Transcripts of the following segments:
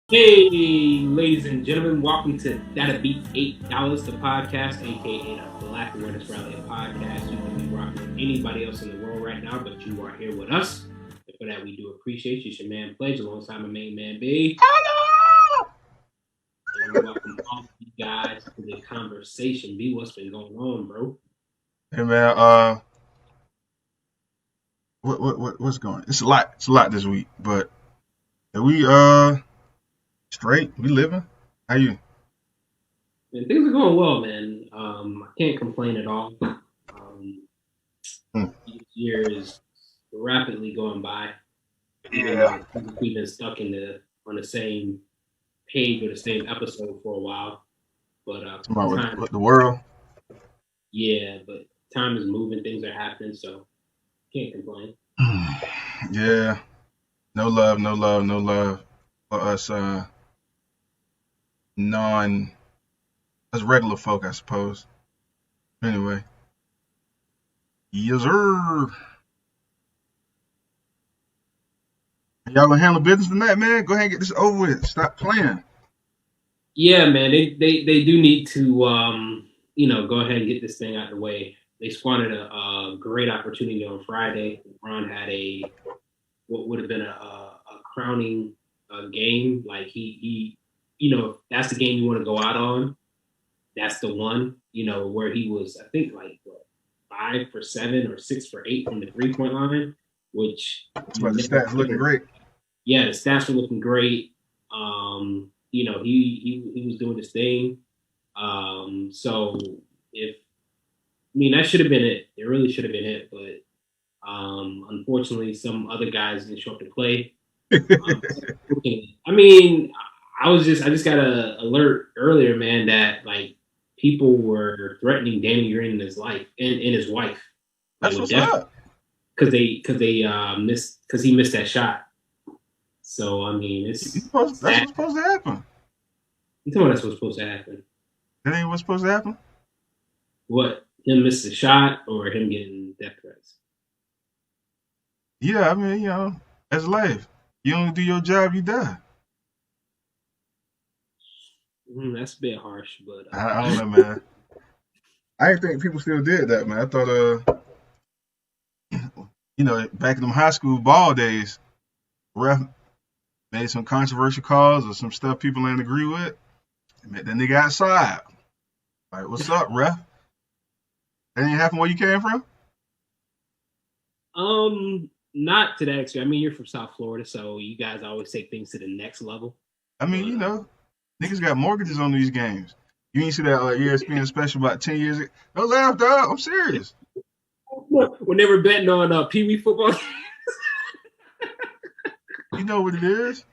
Hey, ladies and gentlemen, welcome to That'll Beat $8, the podcast, aka the Black Awareness Rally podcast. You can be rocking with anybody else in the world right now, but you are here with us. And for that, we do appreciate you. It's your man Pledge alongside my main man B. And we welcome all of you guys to the conversation. B, what's been going on, bro? Hey man, what's going? It's a lot. It's a lot this week, but are we straight? We living? How you? And things are going well, man. I can't complain at all. Hmm. Each year is rapidly going by, even Yeah. though we've been stuck on the same page or the same episode for a while. But Talking about time, what the world? yeah, but time is moving, things are happening, so can't complain. Yeah. No love, no love, no love for us non us regular folk, I suppose. Anyway, yes sir. Y'all gonna handle business tonight, man? Go ahead and get this over with. Stop playing. Yeah, man, they do need to go ahead and get this thing out of the way. They squandered a great opportunity on Friday. Ron had a what would have been a crowning game. Like that's the game you want to go out on. That's the one, where he was, I think, like what, 5 for 7 or 6 for 8 from the 3 point line, which That's you about the never stats looking hear. great. Yeah, the stats were looking great. He was doing his thing. So if I mean that should have been it. It really should have been it, but unfortunately, some other guys didn't show up to play. Um, I mean, I just got a alert earlier, man, that like people were threatening Danny Green in his life and his wife, like That's with what's death, up. because they missed because he missed that shot. So I mean, it's That's sad. what's supposed to happen. You know that's what's supposed to happen. That ain't what's supposed to happen. What, him miss the shot or him getting death threats? Yeah, I mean, that's life. You don't do your job, you die. That's a bit harsh, but I don't know, man. I didn't think people still did that, man. I thought, back in them high school ball days, ref made some controversial calls or some stuff people didn't agree with. Then they got outside. Like, what's up, ref? That ain't happen where you came from? not to that extent. I mean, you're from South Florida, so you guys always take things to the next level. I mean, But niggas got mortgages on these games. You ain't see that ESPN special about 10 years ago? Don't laugh, dog. I'm serious. when they were betting on Pee Wee football. You know what it is?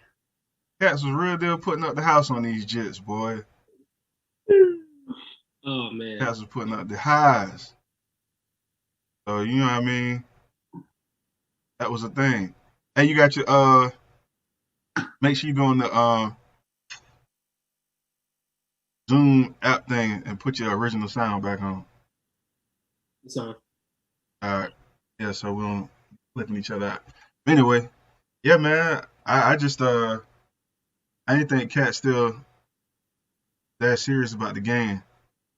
Cats was real deal putting up the house on these jits, boy. Oh man. Cats was putting up the highs. So you know what I mean? That was a thing. And you got your make sure you go in the Zoom app thing and put your original sound back on. So Alright. Yeah, so we don't flipping each other out. Anyway, yeah man, I just I didn't think Cat's still that serious about the game.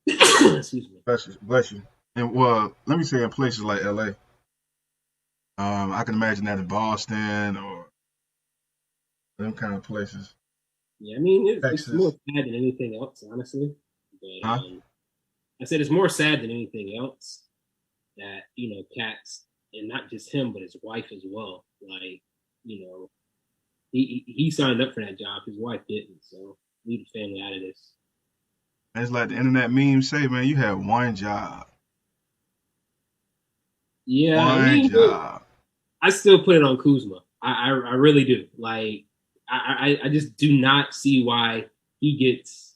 excuse me. Bless you. And well, let me say in places like LA. I can imagine that in Boston or them kind of places. Yeah, I mean it's more Texas. sad than anything else, honestly. But Huh? I said it's more sad than anything else that cats, and not just him, but his wife as well. Like you know, he signed up for that job. His wife didn't, so leave the family out of this. It's like the internet memes say, man, you have one job. Yeah, I One mean, job. I still put it on Kuzma. I really do. Like, I just do not see why he gets.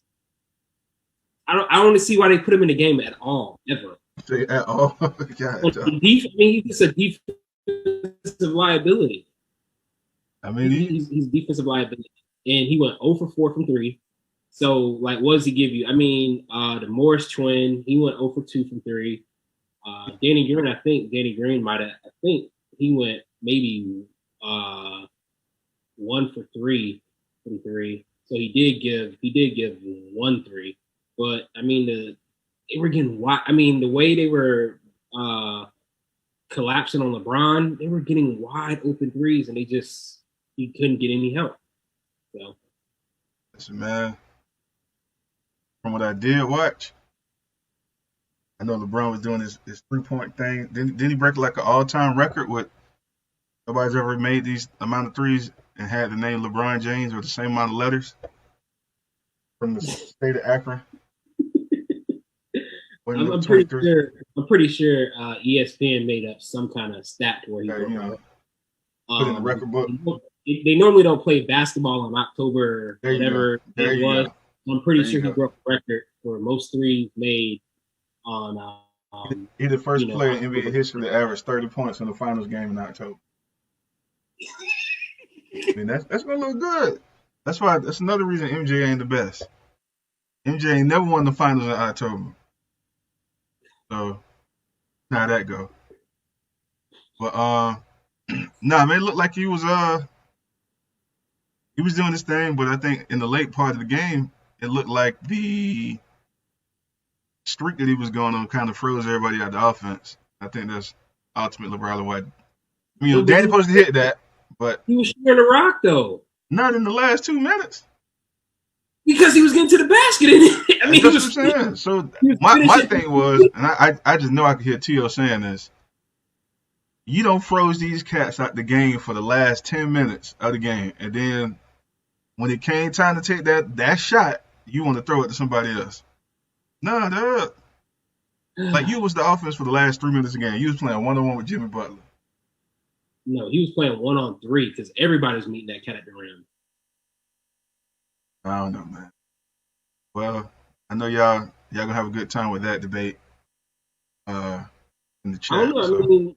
I don't see why they put him in the game at all, ever. Say at all. God, I mean, he's just a defensive liability. I mean, He's defensive liability, and he went 0 for 4 from three. So, like, what does he give you? I mean, the Morris twin, he went 0 for 2 from three. Danny Green might have. I think he went maybe 1 for 3 from three. So he did give 1 3, but I mean they were getting wide. I mean the way they were uh collapsing on LeBron, they were getting wide open threes, and he couldn't get any help. So Listen, man, from what I did watch, I know LeBron was doing his 3-point thing. Didn't he break like an all-time record with nobody's ever made these amount of threes and had the name LeBron James with the same amount of letters from the state of Akron? I'm pretty 23. sure. I'm pretty sure ESPN made up some kind of stat to where he Okay, broke you the know, record. put in the record book. They normally don't play basketball in October, There you go. whatever There it you was. go. I'm pretty There you sure he go. broke the record for most threes made on, He's the first player in NBA October. history to average 30 points in the finals game in October. I mean, that's gonna look good. That's another reason MJ ain't the best. MJ ain't never won the finals in October. So how that go? But nah, man, it looked like he was doing his thing, but I think in the late part of the game, it looked like the streak that he was going on kind of froze everybody out the offense. I think that's ultimately probably why. No, but Danny supposed to hit that, but he was sharing the rock though not in the last 2 minutes. because he was getting to the basket. I mean, That's what I'm saying. So he was my finishing. thing was, and I just know I could hear T.O. saying this. You don't froze these cats out the game for the last 10 minutes of the game, and then when it came time to take that shot, you want to throw it to somebody else. No, dude. Like you was the offense for the last 3 minutes of the game. You was playing 1-on-1 with Jimmy Butler. No, he was playing 1-on-3 because everybody's meeting that cat at the rim. I don't know, man. Well, I know y'all gonna have a good time with that debate in the I don't chat. know. I So mean,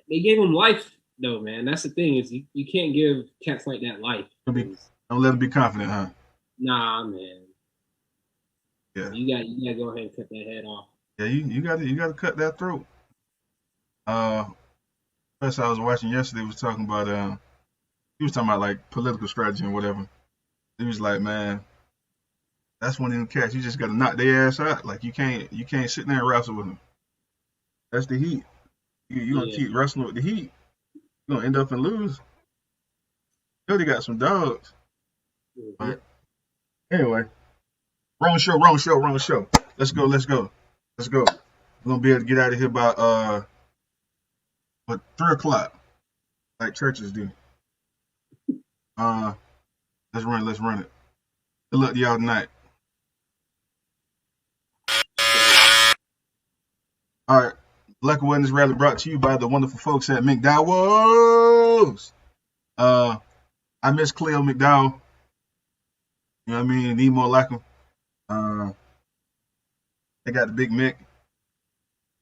they gave him life though, man. That's the thing is you can't give cats like that life. don't let them be confident, huh? Nah, man. Yeah. You gotta go ahead and cut that head off. Yeah, you gotta cut that throat. First I was watching yesterday was talking about he was talking about like political strategy and whatever. He was like, man, that's one of them cats. You just gotta knock their ass out. Like you can't sit there and wrestle with them. That's the heat. You gonna keep wrestling with the heat. You're gonna end up and lose. You already got some dogs. Mm-hmm. But anyway, wrong show. Let's go. We're gonna be able to get out of here by 3 o'clock, like churches do. Let's run it. Good luck to y'all tonight. All right. Black Awareness Rally brought to you by the wonderful folks at McDowell's. I miss Cleo McDowell. You know what I mean? Need more like him. They got the Big Mick.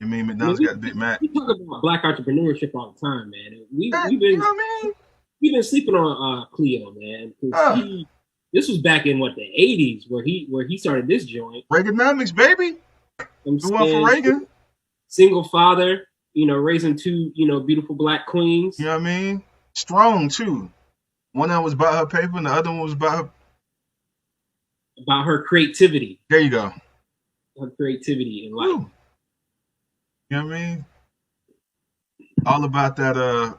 I mean, McDonald's got the Big Mac. We talk about black entrepreneurship all the time, man. You know what I mean? We've been sleeping on Cleo, man. This was back in what the '80s where he started this joint. Reaganomics, baby. The one for Reagan. Single father, raising 2, beautiful black queens. You know what I mean? Strong too. One of them was about her paper, and the other one was about her creativity. There you go. Her creativity in life. Ooh. You know what I mean? All about that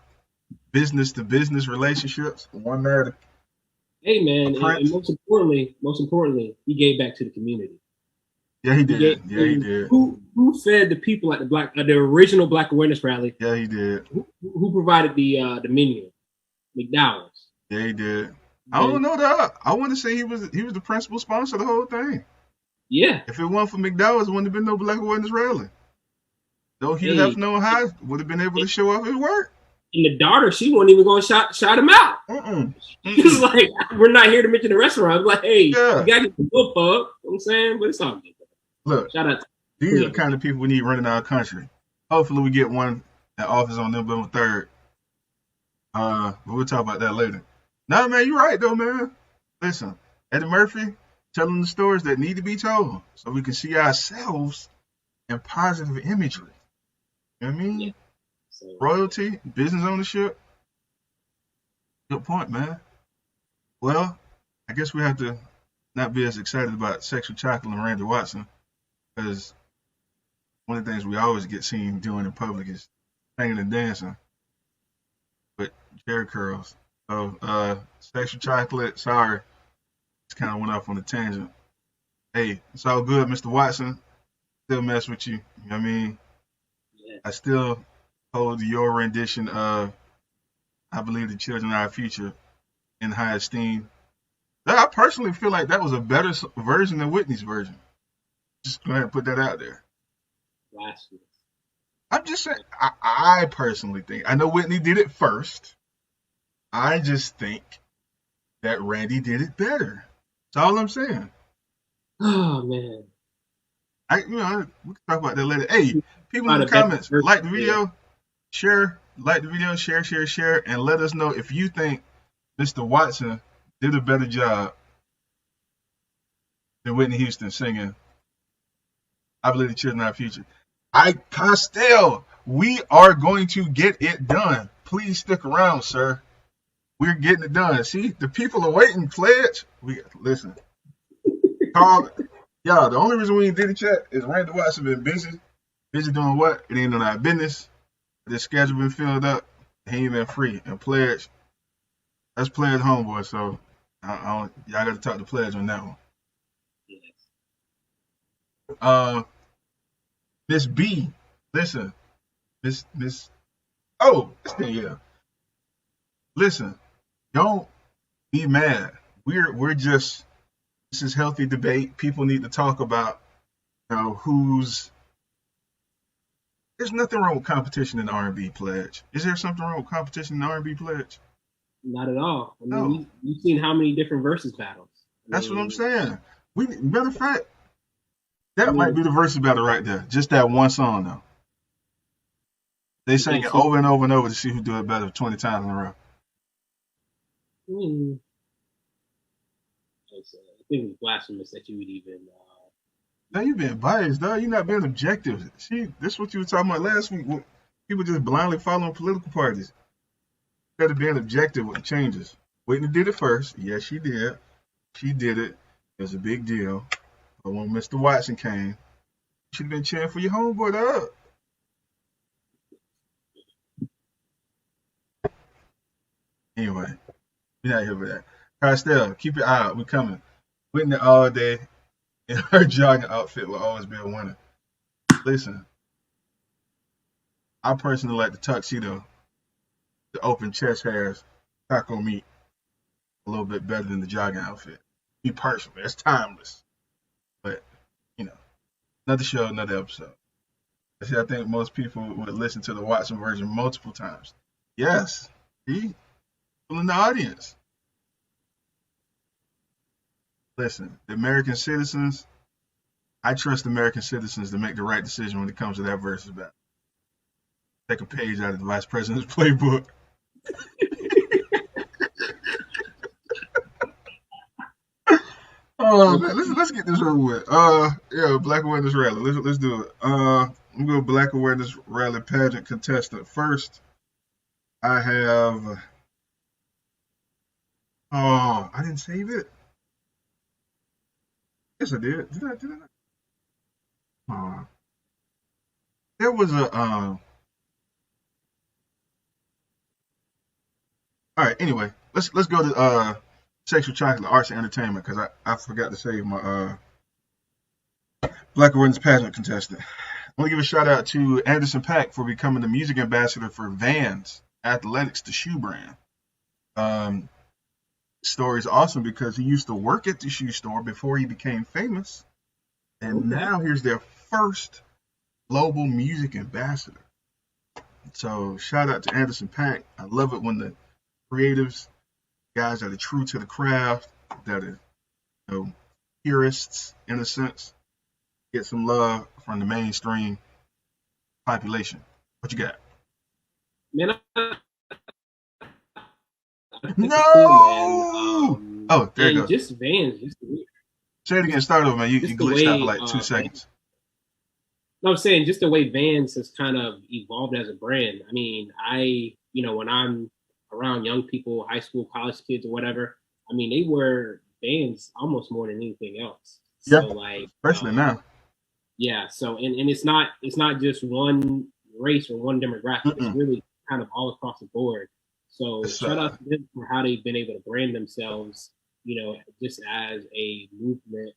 business to business relationships. One there. Hey man, and most importantly, he gave back to the community. Yeah, he did. He did. Who fed the people at the original Black Awareness Rally? Yeah, he did. Who provided the menu? McDowell's. Yeah, he did. I don't know that. I want to say he was the principal sponsor of the whole thing. Yeah. If it weren't for McDowell's, it wouldn't have been no Black Awareness Rally. Though he left no high, would have been able to show off his work. And the daughter, she wasn't even going to shout him out. She was like, "We're not here to mention the restaurant." I was like, "Hey, you got to get the book up." You know what I'm saying, but it's all good. Look, shout out. These are the kind of people we need running our country. Hopefully, we get one in office on November 3rd. But we'll talk about that later. Nah, man, you're right though, man. Listen, Eddie Murphy telling the stories that need to be told, so we can see ourselves in positive imagery. You know what I mean? Yeah. So, royalty, business ownership. Good point, man. Well, I guess we have to not be as excited about Sexual Chocolate and Randy Watson because one of the things we always get seen doing in public is singing and dancing with Jerry curls. So, Sexual Chocolate, sorry, just kind of went off on a tangent. Hey, it's all good, Mr. Watson. Still mess with you. You know what I mean? Yeah. I still hold your rendition of I Believe the Children Are Our Future in high esteem. I personally feel like that was a better version than Whitney's version. Just go ahead and put that out there. Blasphemous. I'm just saying, I personally think, I know Whitney did it first. I just think that Randy did it better. That's all I'm saying. Oh man. We can talk about that later. Hey, people in About the a better comments, version, like the yeah. video, like the video, share, and let us know if you think Mr. Watson did a better job than Whitney Houston singing I Believe the Children Are Our Future. Castell, we are going to get it done. Please stick around, sir. We're getting it done. See, the people are waiting. Pledge. Listen. Call. Yeah, the only reason we ain't did it yet is Randy Watson been busy. Busy doing what? It ain't none of our business. This schedule been filled up. He ain't been free. And Pledge, that's Pledge homeboy. So y'all got to talk to Pledge on that one. Yes. Miss B, listen, Miss. Oh, yeah. Listen, don't be mad. We're just this is healthy debate. People need to talk about who's. There's nothing wrong with competition in the R&B Pledge. Is there something wrong with competition in the R&B Pledge? Not at all. I mean, No, you've seen how many different versus battles. I that's what I'm mean, saying. Matter of fact, that might I be the versus battle right there. Just that one song though. They sing think it so. over and over and over to see who do it better 20 times in a row. Hmm, I think it's blasphemous that you would even. Now you being biased, dog. You're not being objective. See, this is what you were talking about last week. People just blindly following political parties. Instead of being objective with the changes. Whitney did it first. Yes, she did. She did it. It was a big deal. But when Mr. Watson came, you should have been cheering for your homeboy, dog. Anyway, we're not here for that. Castell, keep your eye out. We're coming. Whitney all day in her jogging outfit will always be a winner. Listen, I personally like the tuxedo, the open chest hairs, taco meat a little bit better than the jogging outfit. Me personally, it's timeless. But, you know, another show, another episode. See, I think most people would listen to the Watson version multiple times. Yes, see, people in the audience. Listen, the American citizens, I trust American citizens to make the right decision when it comes to that versus battle. Take a page out of the vice president's playbook. Oh man, let's get this over with. Yeah, Black Awareness Rally. Let's do it. I'm going to Black Awareness Rally pageant contestant first. I have. Oh, I didn't save it. Yes, I did. Did I? Did I? Oh, there was a. All right. Anyway, let's go to sexual chocolate arts and entertainment because I forgot to save my Black Awareness pageant contestant. I want to give a shout out to Anderson .Paak for becoming the music ambassador for Vans Athletics, the shoe brand. Um, Story is awesome because he used to work at the shoe store before he became famous, and Okay. now here's their first global music ambassador. So shout out to Anderson .Paak. I love it when the creatives, guys that are true to the craft, that are purists in a sense, get some love from the mainstream population. What you got? Man, I think it's cool, man. No! Oh, there it And goes. just Vans, Say it again. Start over, man. You just the glitched out for way like 2 seconds. no, I'm saying just the way Vans has kind of evolved as a brand. I mean, when I'm around young people, high school, college kids, or whatever, I mean, they wear fans almost more than anything else. Yeah, So like, especially now. yeah. So and it's not just one race or one demographic. It's Mm-mm. really kind of all across the board. So It's shout out to them for how they've been able to brand themselves, just as a movement,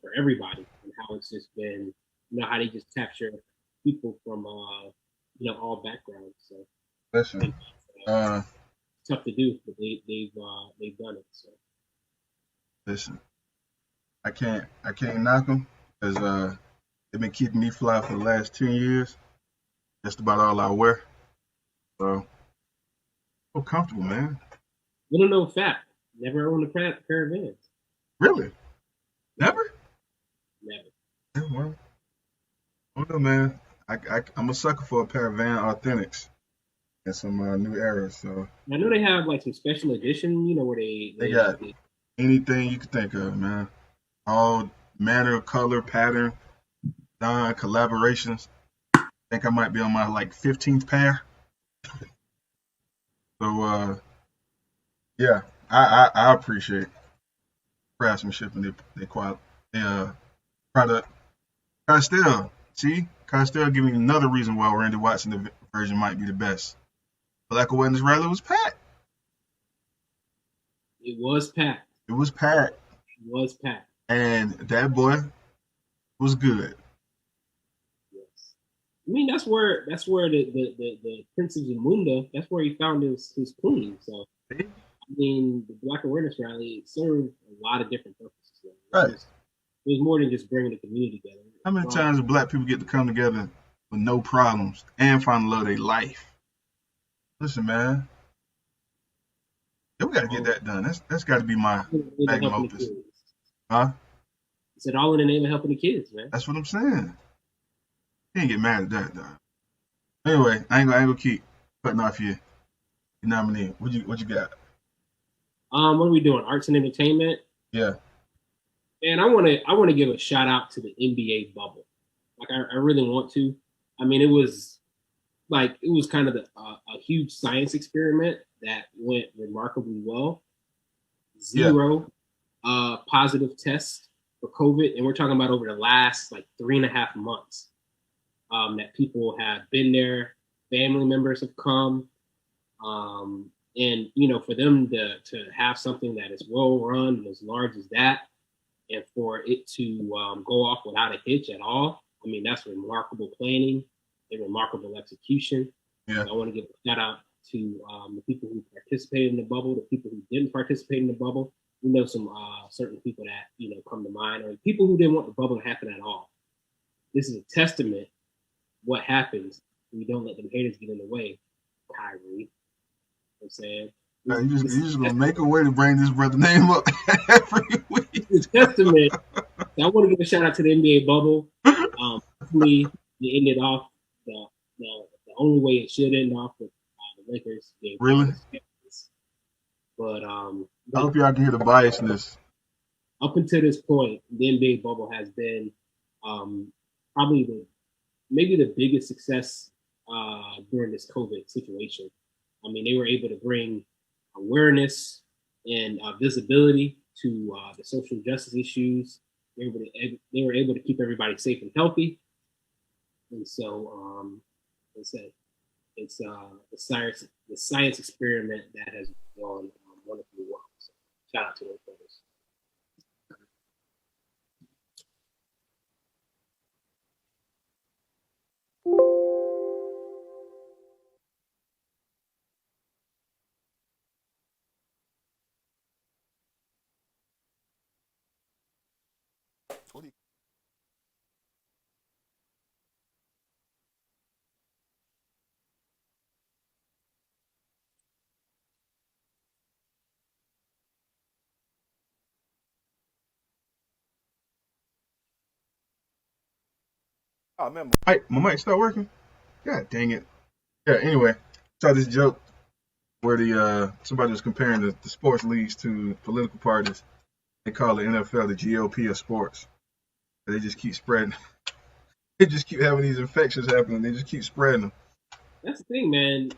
for everybody, and how it's just been, how they just capture people from all backgrounds. So I listen. think Uh, it's tough to do, but they've done it. So listen. I can't knock them because they've been keeping me fly for the last 10 years. Just about all I wear. So comfortable, man. little known fact: never owned a pair of Vans. Really? Never, Never? never. Yeah, well, I don't know, man. I'm a sucker for a pair of Van Authentics and some new eras. So I know they have like some special edition, where they they they, got they anything you could think of, man. All manner of color, pattern, design, collaborations. I think I might be on my like 15th pair. So yeah, I appreciate craftsmanship and their quality, their product. Castell giving me another reason why Randy Watson version might be the best. Black Awareness Rally was packed. it was packed. It was packed, It was packed. and that boy was good. Yes. I mean, that's where the Prince of Zamunda, that's where he found his queen. So I mean, the Black Awareness Rally served a lot of different purposes. Right. It was more than just bringing the community together. How many times do black people get to come together with no problems and find the love of their life? Listen, man, yeah, we got to get that done. That's got to be my magnum Helping the opus. kids. Huh? He said all in the name of helping the kids, man. That's what I'm saying. You can't get mad at that, though. Anyway, I ain't gonna keep cutting off your nominee. What you got? What are we doing? Arts and entertainment. Yeah, And I want to give a shout out to the NBA bubble. Like I really want to. I mean, it was kind of a huge science experiment that went remarkably well. yeah, Zero positive tests for COVID, and we're talking about over the last like 3.5 months, that people have been there, family members have come, and for them to have something that is well run and as large as that, and for it to go off without a hitch at all. I mean, that's remarkable planning and remarkable execution. yeah. So I want to give a shout out to the people who participated in the bubble, the people who didn't participate in the bubble. We know some certain people that come to mind, or people who didn't want the bubble to happen at all. This is a testament what happens when you don't let them haters get in the way, Kyrie. You know what I'm saying? Man, you This just gonna make a way to bring this brother name up every week. is a testament. I want to give a shout out to the NBA bubble. Hopefully, it ended off the only way it should end off with the Lakers being Really? But I hope y'all can hear the biasness. up until this point, the NBA bubble has been probably maybe the biggest success during this COVID situation. I mean, they were able to bring awareness and visibility to the social justice issues. They were able to keep everybody safe and healthy, and so it's the science experiment that has gone wonderfully well. So shout out to those brothers. Oh man, my mic start working. God dang it. Yeah. Anyway, saw this joke where the somebody was comparing the sports leagues to political parties. They call the NFL the GOP of sports. They just keep spreading. They just keep having these infections happening. They just keep spreading them. That's the thing, man.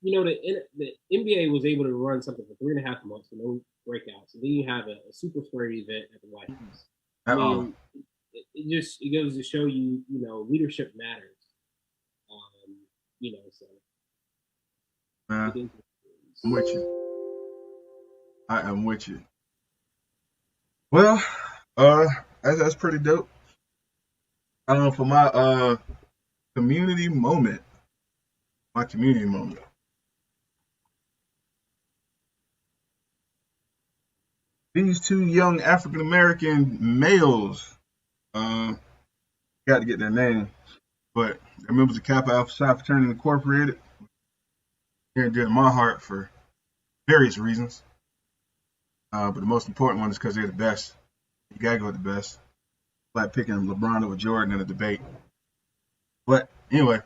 the NBA was able to run something for 3.5 months with no breakouts, and then you have a super spread event at the White House. I At all, mean, it goes to show you, leadership matters. Um, so man. it is. I'm with you. I am with you. Well, uh, that's pretty dope. For my community moment, my community moment. These two young African American males, uh, got to get their name, but they're members of Kappa Alpha Psi Fraternity Incorporated. Near and dear to my heart for various reasons, but the most important one is because they're the best. You gotta go with the best. Like picking LeBron over Jordan in a debate. But anyway,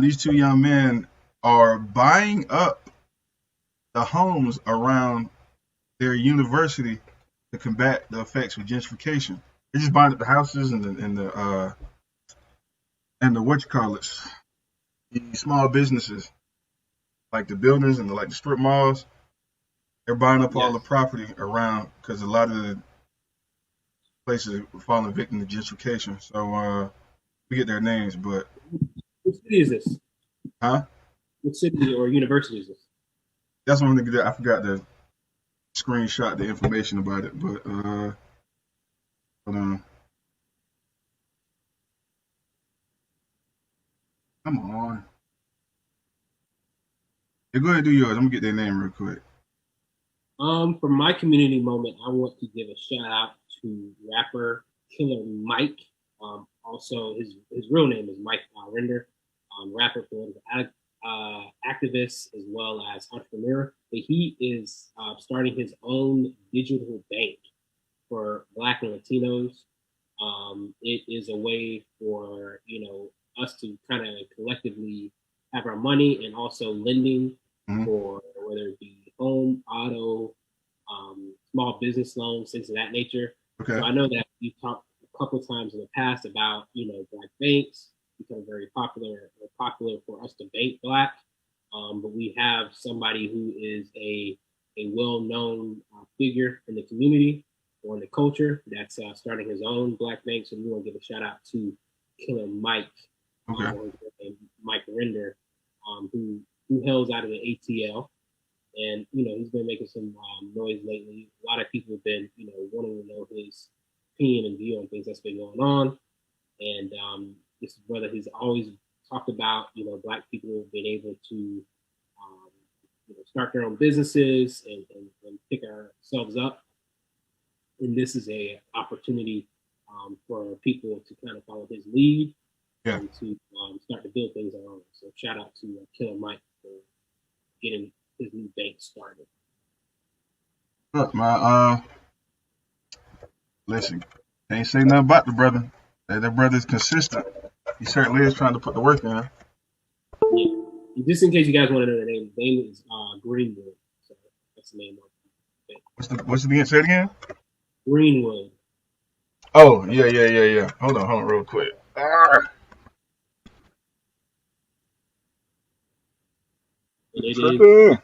these two young men are buying up the homes around their university to combat the effects of gentrification. They're just buying up the houses and the what you call it, the small businesses like the buildings and the strip malls. They're buying up all Yes. the property around because a lot of the places are falling victim to gentrification. So we get their names, but What city is this? huh? What city or university is this? That's one thing that I forgot to screenshot the information about it, but hold on. Come on. Yeah, go ahead and do yours. I'm gonna get their name real quick. For my community moment, I want to give a shout out to rapper Killer Mike. Also, his real name is Mike Render. Rapper, political activist, as well as entrepreneur. But he is starting his own digital bank for Black and Latinos. It is a way for us to kind of collectively have our money and also lending Mm-hmm. for whether it be home, auto, small business loans, things of that nature. So Okay. I know that we've talked a couple of times in the past about black banks become very popular for us to bank black. But we have somebody who is a well-known figure in the community or in the culture that's starting his own black bank. So we want to give a shout out to Killer Mike, Okay. or Mike Render, who hails out of the ATL, and he's been making some noise lately. A lot of people have been wanting to know his opinion and view on things that's been going on, and this brother has always talked about black people being able to start their own businesses and pick ourselves up, and this is a opportunity for people to kind of follow his lead Yeah. and to start to build things around. So shout out to Killer Mike for getting his new bank started. Look, my listen, can't say nothing about the brother. That brother's consistent. He certainly is trying to put the work in. Yeah. And just in case you guys want to know the name is Greenwood. So that's the name of the bank. What's the name? Say it again. Greenwood. Oh, yeah. Hold on, real quick. And it is Tripping.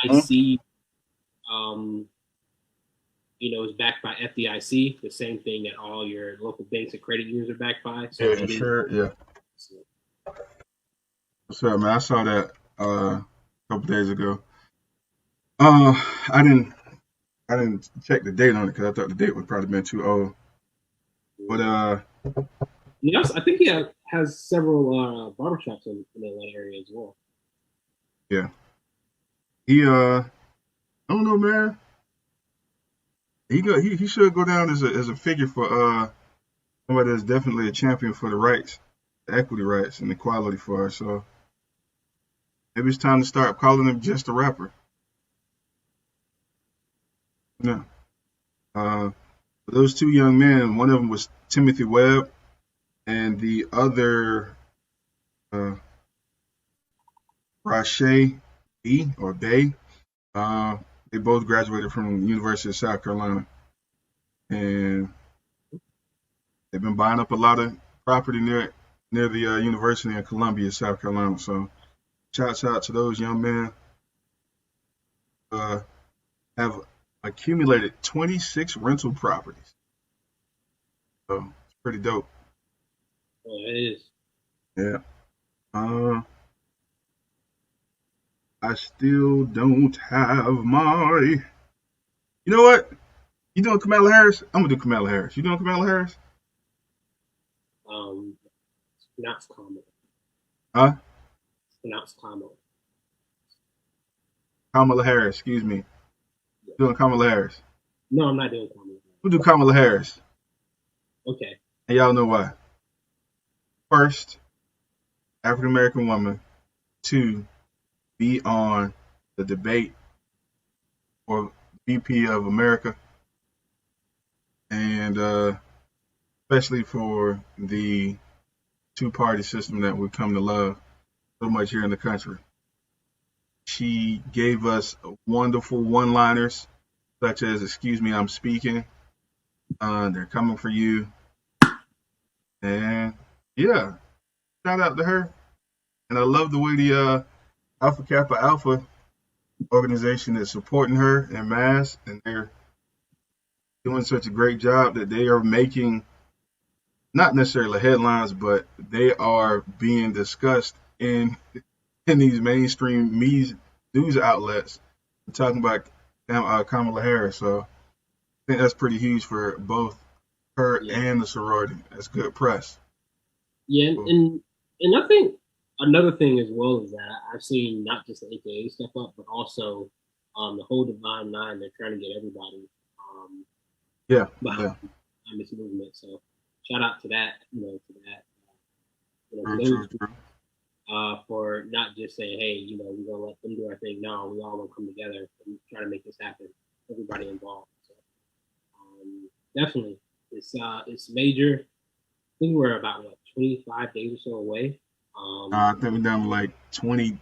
IC, um, is backed by FDIC, the same thing that all your local banks and credit unions are backed by. So Yeah, it is. sure. Yeah. What's up, man? I saw that a couple days ago. I didn't check the date on it because I thought the date would probably been too old. But I think he has several barbershops in the LA area as well. yeah, I don't know, man. He should go down as a figure for somebody that's definitely a champion for the rights, the equity rights, and equality for us. So maybe it's time to start calling him just a rapper. No. Those two young men, one of them was Timothy Webb, and the other, uh, Rashay B or Bay. Uh, they both graduated from the University of South Carolina, and they've been buying up a lot of property near the University in Columbia, South Carolina. So Shouts out to those young men uh, have accumulated 26 rental properties. So it's pretty dope. Oh, it is. Yeah. Uh, I still don't have my. You know what? You doing Kamala Harris? I'm gonna do Kamala Harris. You doing Kamala Harris? It's pronounced Kamala. Huh? It's pronounced Kamala. Kamala Harris. Excuse me. Yeah. Doing Kamala Harris. No, I'm not doing Kamala. We'll do Kamala Harris, Okay. and y'all know why. First, African American woman to be on the debate for VP of America, and especially for the two-party system that we've come to love so much here in the country. She gave us wonderful one-liners, such as "Excuse me, I'm speaking." They're coming for you, and yeah, shout out to her. And I love the way the Alpha Kappa Alpha organization is supporting her en masse, and they're doing such a great job that they are making not necessarily headlines, but they are being discussed in these mainstream news outlets talking about Kamala Harris. So I think that's pretty huge for both her Yeah. and the sorority. That's good press. Yeah, Cool. and I think another thing as well is that I've seen not just the AKA step up, but also the whole Divine Nine. They're trying to get everybody um, Yeah, behind yeah, this movement. So shout out to that, to that, to true, those true, true. for not just saying, hey, we're gonna let them do our thing. No, we all gonna come together and try to make this happen. Everybody involved. So definitely, it's major. I think we're about 25 days or so away. I think we're down to like 21,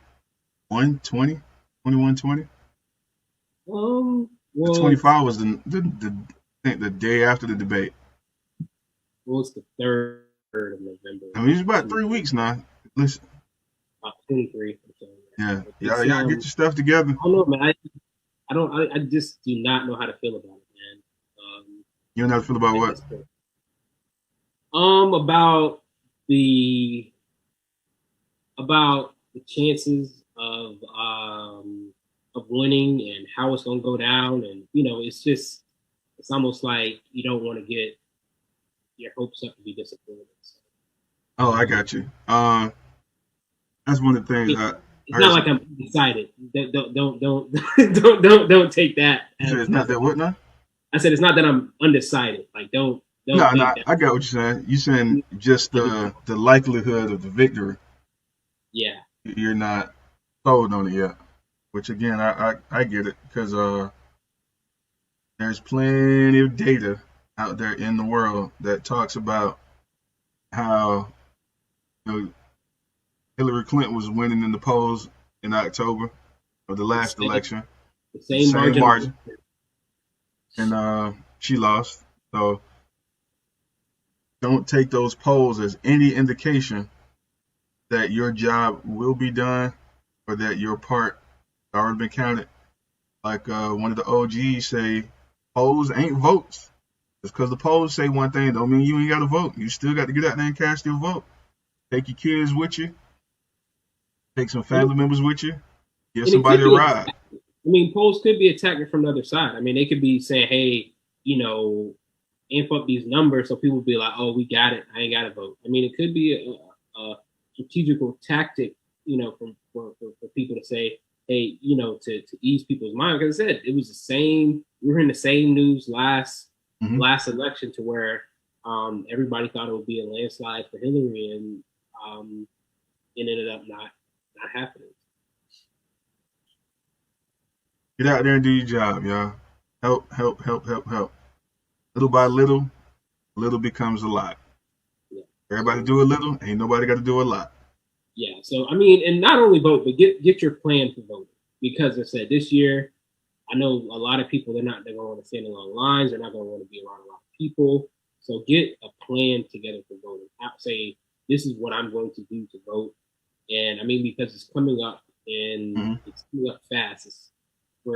20, 21, 20. The Well, 25 was I think the day after the debate. it's the 3rd of November. I mean, it's about 3 weeks now. Listen, About 23 or so. yeah, It's y'all get your stuff together. I don't know, man. I don't. I just do not know how to feel about it, man. You don't have to feel about At what? this point. About the chances of winning and how it's gonna go down, and it's almost like you don't want to get your hopes up to be disappointed. So, Oh, I got you. That's one of the things it's I heard not like some. I'm excited. Don't take that You said as it's not that what now? I said. It's not that I'm undecided. Like don't No, no, think that. I got what you're saying. You saying just the likelihood of the victory. Yeah, You're not sold on it yet. Which again, I get it because there's plenty of data out there in the world that talks about how you know, Hillary Clinton was winning in the polls in October of the the last same election, the the same same margin. margin, and she lost. So don't take those polls as any indication that your job will be done or that your part has already been counted. Like one of the OGs say, polls ain't votes. Just because the polls say one thing don't mean you ain't got to vote. You still got to get out there and cast your vote. Take your kids with you. Take some And family members with you. Give it somebody could a be. ride. I mean, polls could be attacking from the other side. I mean, they could be saying, "Hey, amp up these numbers," so people be like, "Oh, we got it. I ain't got to vote." I mean, it could be a strategical tactic, for people to say, "Hey, to ease people's mind." Because I said it was the same. We were in the same news Mm-hmm. last election to where everybody thought it would be a landslide for Hillary, and it ended up not happening. Get out there and do your job, y'all. Help, help, help, help, help. Little by little, little becomes a lot. Yeah. Everybody So do a little, ain't nobody got to do a lot. yeah, so I mean, and not only vote, but get your plan for voting. Because I said this year, I know a lot of people they're going to want to stand in long lines. They're not going to want to be around a lot of people. So get a plan together for voting. Say this is what I'm going to do to vote. And I mean, because it's coming up and Mhm. it's coming up fast. The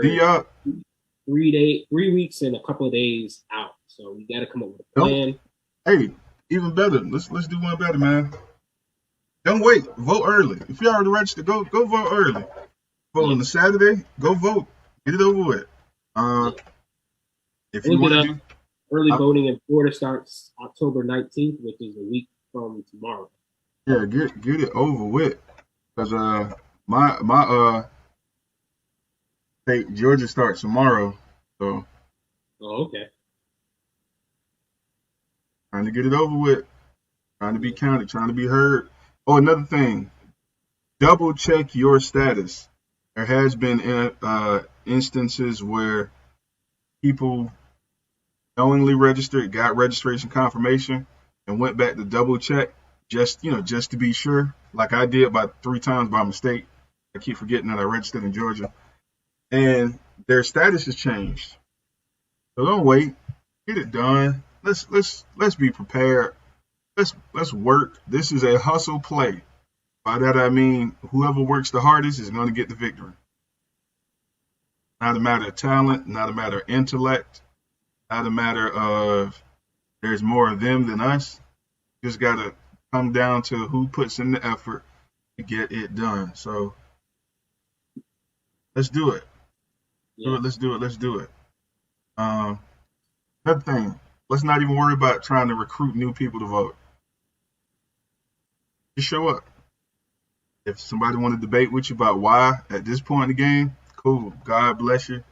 We're 3 weeks and a couple of days out. So we got to come up with a don't plan. hey, even better. Let's do one better, man. Don't wait. Vote early. If you already registered, go vote early. Vote Yeah, on the Saturday. Go vote. Get it over with. Uh, yeah. if I you looked it want up. to do, Early uh, voting in Florida starts October 19th, which is a week from tomorrow. yeah, get it over with. Cause my state Georgia starts tomorrow, so Oh, okay. trying to get it over with. Trying to be Yeah. counted. Trying to be heard. Oh, another thing. Double check your status. There has been instances where people knowingly registered, got registration confirmation, and went back to double check just to be sure. Like I did about 3 times by mistake. I keep forgetting that I registered in Georgia, and their status has changed. So don't wait. Get it done. Let's be prepared. Let's work. This is a hustle play. By that I mean whoever works the hardest is going to get the victory. Not a matter of talent, not a matter of intellect, not a matter of there's more of them than us. Just got to come down to who puts in the effort to get it done. So let's do it. Do Yeah. it. Let's do it. Let's do it. Um, Another thing, let's not even worry about trying to recruit new people to vote. Just show up. If somebody want to debate with you about why at this point in the game, cool. God bless you.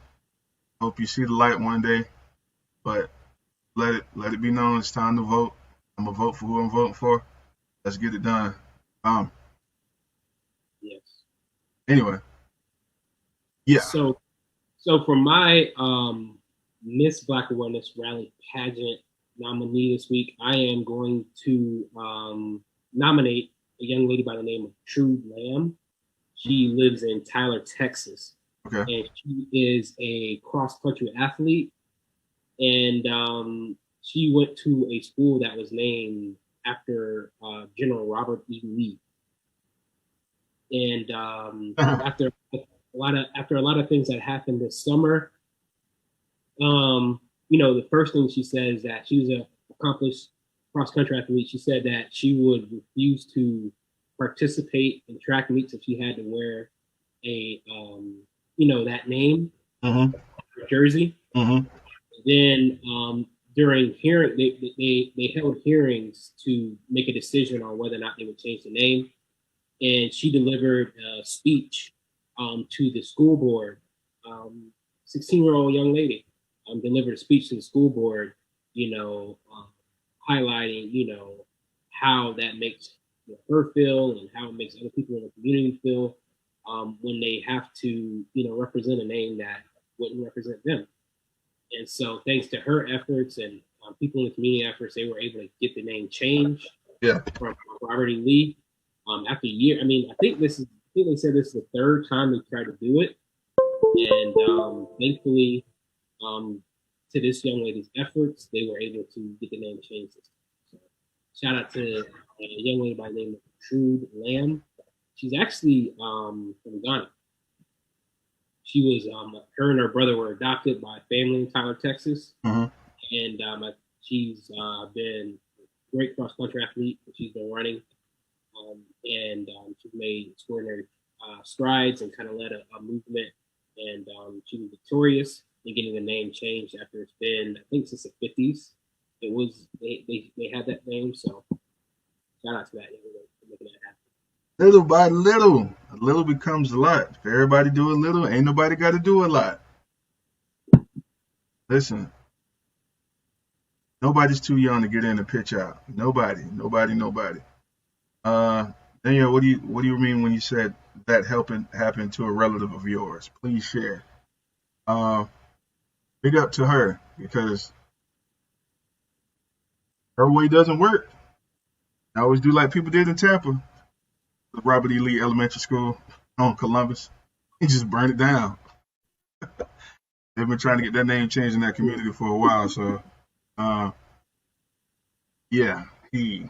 Hope you see the light one day. But let it be known it's time to vote. I'm gonna vote for who I'm voting for. Let's get it done. Um. Yes. Anyway, yeah. So, so for my Miss Black Awareness Rally pageant nominee this week, I am going to nominate a young lady by the name of Trude Lamb. She lives in Tyler, Texas, Okay. and she is a cross country athlete. And she went to a school that was named after General Robert E. Lee. And after a lot of things that happened this summer, the first thing she said is that she was a accomplished cross country athlete. She said that she would refuse to participate in track meets if she had to wear a that name Mm-hmm. jersey. Mm-hmm. Then during hearing, they held hearings to make a decision on whether or not they would change the name. And she delivered a speech to the school board. 16-year-old young lady delivered a speech to the school board, highlighting, how that makes her feel and how it makes other people in the community feel when they have to, represent a name that wouldn't represent them. And so, thanks to her efforts and people in the community efforts, they were able to get the name changed Yeah. from Robert E. Lee. After a year, I mean, I think they said this is the third time they tried to do it, and thankfully, um, to this young lady's efforts, they were able to get the name changed. So, shout out to a young lady by the name of Trude Lamb. She's actually from Ghana. She was her and her brother were adopted by a family in Tyler, Texas, Mm-hmm. and she's been a great cross country athlete. She's been running, and she's made extraordinary strides and kind of led a movement. And she was victorious in getting the name changed after it's been, I think, since the 50s. It was they had that name, so shout out to that for making that happen. Little by little, a little becomes a lot. If everybody do a little, ain't nobody got to do a lot. Listen, nobody's too young to get in and pitch out. Nobody. Uh, Daniel, what do you mean when you said that helping happened to a relative of yours? Please share. Uh, Big up to her because her way doesn't work. I always do like people did in Tampa, the Robert E. Lee Elementary School on Columbus. He just burned it down. They've been trying to get that name changed in that community for a while. So, uh, yeah, he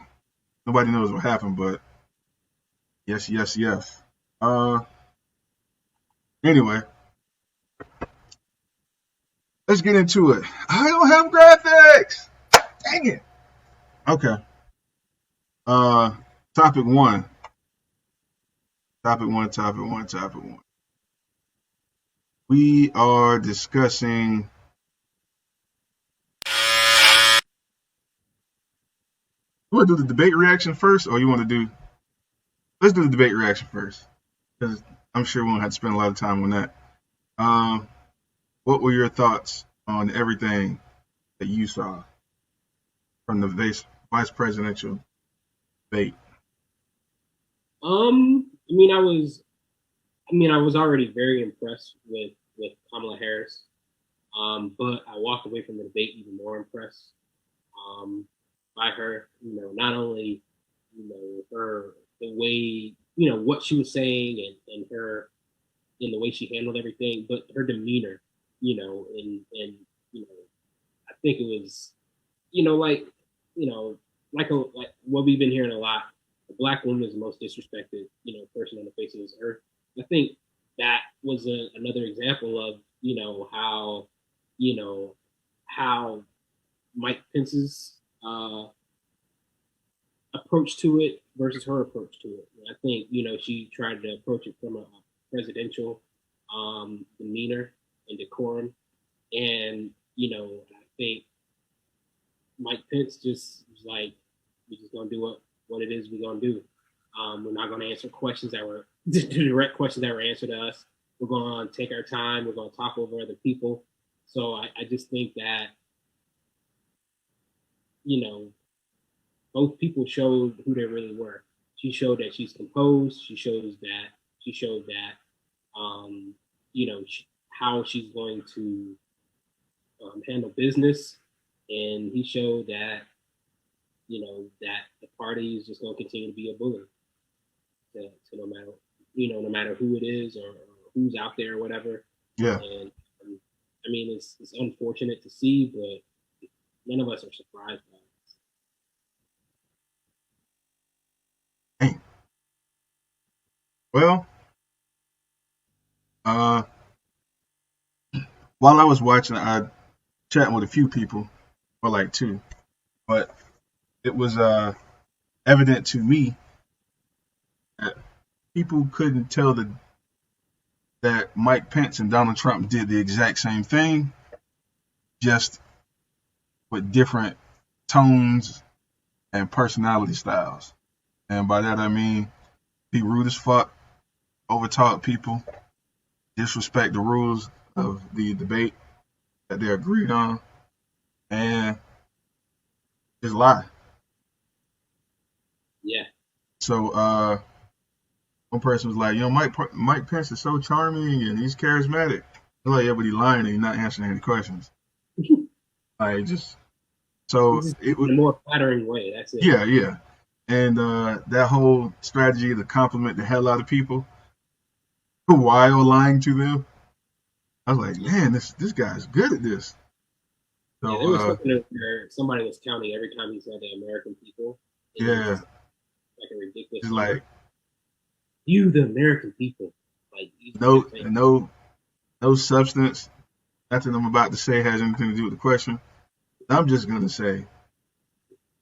nobody knows what happened, but Yes, yes, yes. Uh, anyway, let's get into it. I don't have graphics. Dang it. Okay. Uh, topic one. Topic one. Topic one. Topic one. We are discussing. You want to do the debate reaction first, or you want to do? Let's do the debate reaction first, because I'm sure we won't have to spend a lot of time on that. Um, what were your thoughts on everything that you saw from the vice presidential debate? I was already very impressed with Kamala Harris. But I walked away from the debate even more impressed by her. Not only her the way what she was saying and her in the way she handled everything, but her demeanor. And I think it was you know like like what we've been hearing a lot. The black woman is the most disrespected person on the face of this earth. I think that was another example of how you know how Mike Pence's approach to it versus her approach to it. I think she tried to approach it from a presidential demeanor and decorum, and I think Mike Pence just was like, we're just gonna do what it is we're gonna do. We're not gonna answer questions that were direct questions that were answered to us. We're gonna take our time. We're gonna talk over other people. So I just think that you know both people showed who they really were. She showed that she's composed. She showed that how she's going to handle business, and he showed that that the party is just going to continue to be a bully to no matter no matter who it is or who's out there or whatever. Yeah. And it's unfortunate to see, but none of us are surprised by it. Hey. Well, while I was watching, I chatting with a few people, or like two, but it was evident to me that people couldn't tell that Mike Pence and Donald Trump did the exact same thing, just with different tones and personality styles. And by that I mean be rude as fuck, overtalk people, disrespect the rules of the debate that they agreed on, and just lie. Yeah. So one person was like, Mike Pence is so charming and he's charismatic. They're like, yeah, but he's lying and he's not answering any questions. Like, just so it in a more flattering way. That's it. Yeah, yeah. And that whole strategy to compliment the hell out of people while lying to them, I was like, man, this guy's good at this. So, there was something where somebody was counting every time he said the American people. Yeah. Like a ridiculous. It's like, you, the American people. Like no substance. Nothing I'm about to say has anything to do with the question. I'm just gonna say,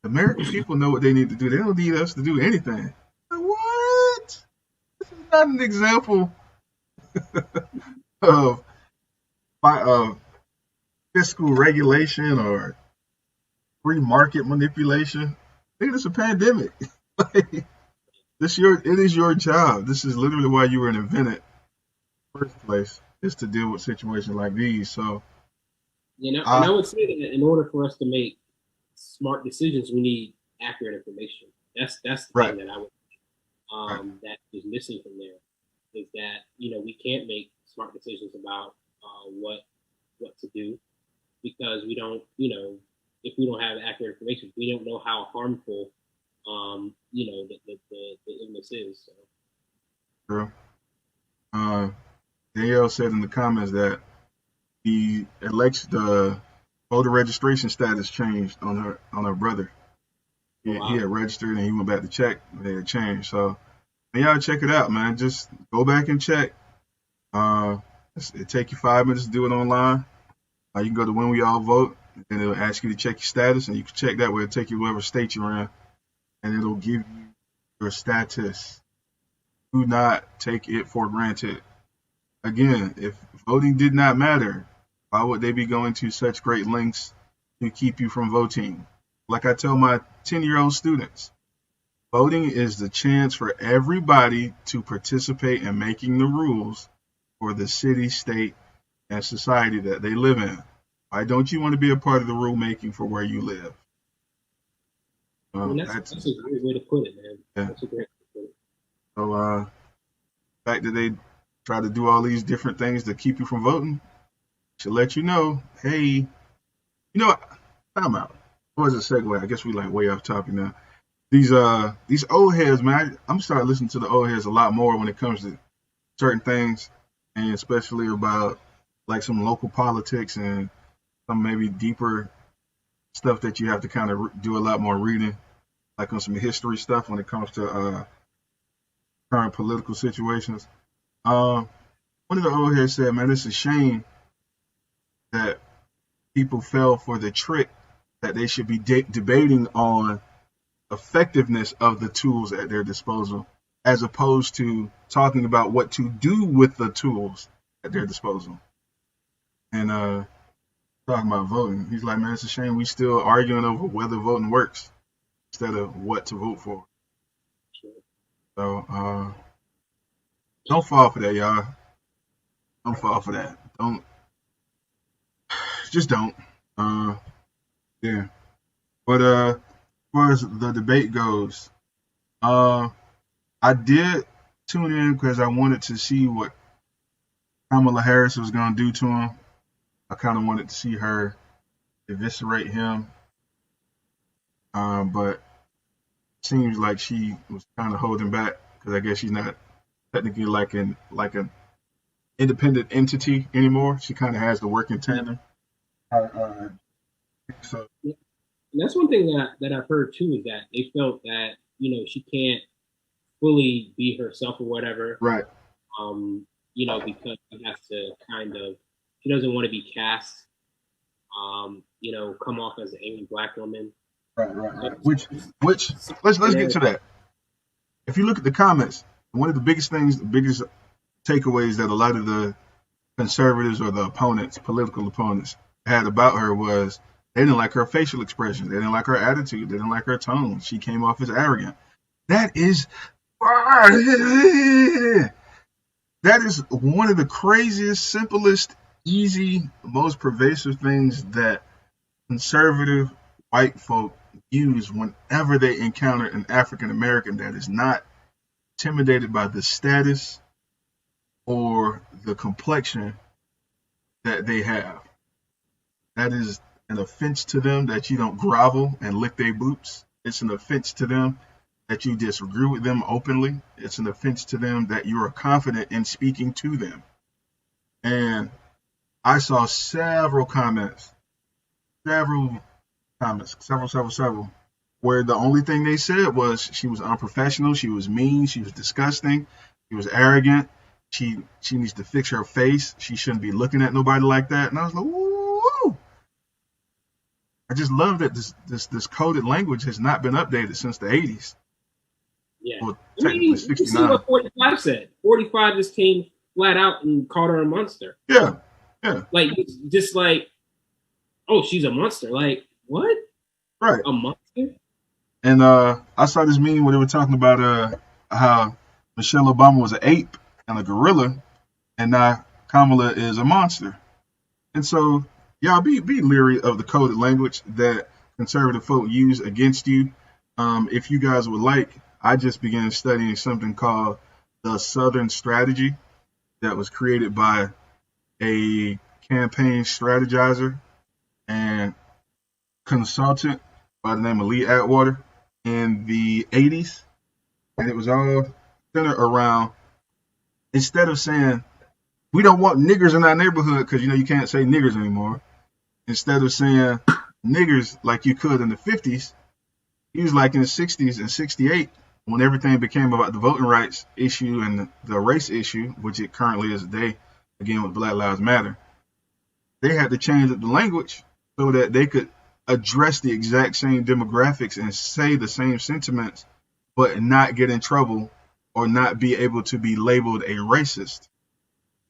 the American people know what they need to do. They don't need us to do anything. Like, what? This is not an example of fiscal regulation or free market manipulation. I think it's a pandemic. Like, it is your job. This is literally why you were invented in the first place, is to deal with situations like these. So, and I would say that in order for us to make smart decisions, we need accurate information. That's the right. thing that I would that is missing from there, is that we can't make smart decisions about what to do, because we don't if we don't have accurate information, we don't know how harmful the illness is. So. True. Danielle said in the comments that the voter registration status changed on her brother. He had registered and he went back to check. They had changed. So And y'all check it out, man. Just go back and check. Uh, it take you 5 minutes to do it online. You can go to When We All Vote, and it'll ask you to check your status, and you can check that way. It'll take you to whatever state you're in, and it'll give you your status. Do not take it for granted. Again, if voting did not matter, why would they be going to such great lengths to keep you from voting? Like I tell my 10-year-old students, voting is the chance for everybody to participate in making the rules for the city, state, and society that they live in. Why don't you want to be a part of the rulemaking for where you live? I mean, that's a great way to put it, man. Yeah. That's a great way to put it. So, the fact that they try to do all these different things to keep you from voting should let you know, hey, you know what? Time out. What was a segue? I guess we like way off topic now. These old heads, man. I'm starting to listen to the old heads a lot more when it comes to certain things, and especially about like some local politics and some maybe deeper stuff that you have to kind of do a lot more reading, like on some history stuff when it comes to current political situations. One of the old heads said, man, it's a shame that people fell for the trick that they should be debating on effectiveness of the tools at their disposal, as opposed to talking about what to do with the tools at their disposal. And talking about voting, he's like, man, it's a shame we still arguing over whether voting works instead of what to vote for. So don't fall for that, y'all. Don't fall for that. Just don't. Yeah. But as far as the debate goes, I did tune in because I wanted to see what Kamala Harris was going to do to him. I kind of wanted to see her eviscerate him, but it seems like she was kind of holding back because I guess she's not technically like an independent entity anymore. She kind of has to work in tandem. So And that's one thing that I've heard too is that they felt that she can't fully be herself or whatever. right, Because she has to she doesn't want to be cast, come off as an angry black woman. right. Which let's get to that. If you look at the comments, one of the biggest takeaways that a lot of the conservatives or the political opponents, had about her was they didn't like her facial expression, they didn't like her attitude, they didn't like her tone. She came off as arrogant. That is one of the craziest, simplest, easy, most pervasive things that conservative white folk use whenever they encounter an African American that is not intimidated by the status or the complexion that they have. That is an offense to them that you don't grovel and lick their boots. It's an offense to them that you disagree with them openly. It's an offense to them that you are confident in speaking to them. And I saw several comments, where the only thing they said was she was unprofessional, she was mean, she was disgusting, she was arrogant, she needs to fix her face, she shouldn't be looking at nobody like that. And I was like, woo! I just love that this coded language has not been updated since the 80s. Yeah. Well, I mean, you see what 45 said. 45 just came flat out and called her a monster. Yeah. Like, just like, oh, she's a monster. Like, what? Right. A monster? And I saw this meme where they were talking about how Michelle Obama was an ape and a gorilla, and now Kamala is a monster. And so, y'all be leery of the coded language that conservative folk use against you. If you guys would like, I just began studying something called the Southern Strategy that was created by a campaign strategizer and consultant by the name of Lee Atwater in the 80s. And it was all centered around, instead of saying, we don't want niggers in our neighborhood because, you can't say niggers anymore. Instead of saying niggers like you could in the 50s, he was like in the 60s and 68 When everything became about the voting rights issue and the race issue, which it currently is today, again with Black Lives Matter, they had to change the language so that they could address the exact same demographics and say the same sentiments, but not get in trouble or not be able to be labeled a racist.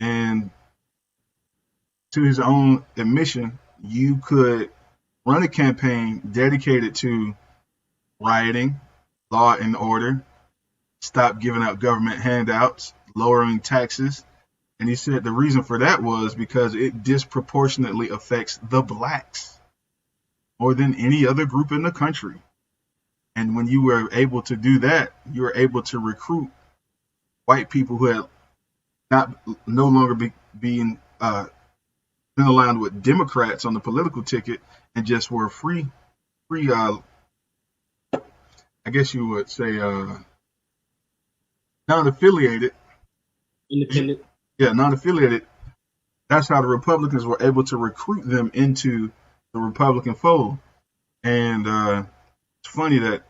And to his own admission, you could run a campaign dedicated to rioting, law and order, stop giving out government handouts, lowering taxes. And he said the reason for that was because it disproportionately affects the blacks more than any other group in the country. And when you were able to do that, you were able to recruit white people who had not no longer being been aligned with Democrats on the political ticket and just were free. I guess you would say non-affiliated. Independent. Yeah, non-affiliated. That's how the Republicans were able to recruit them into the Republican fold. And it's funny that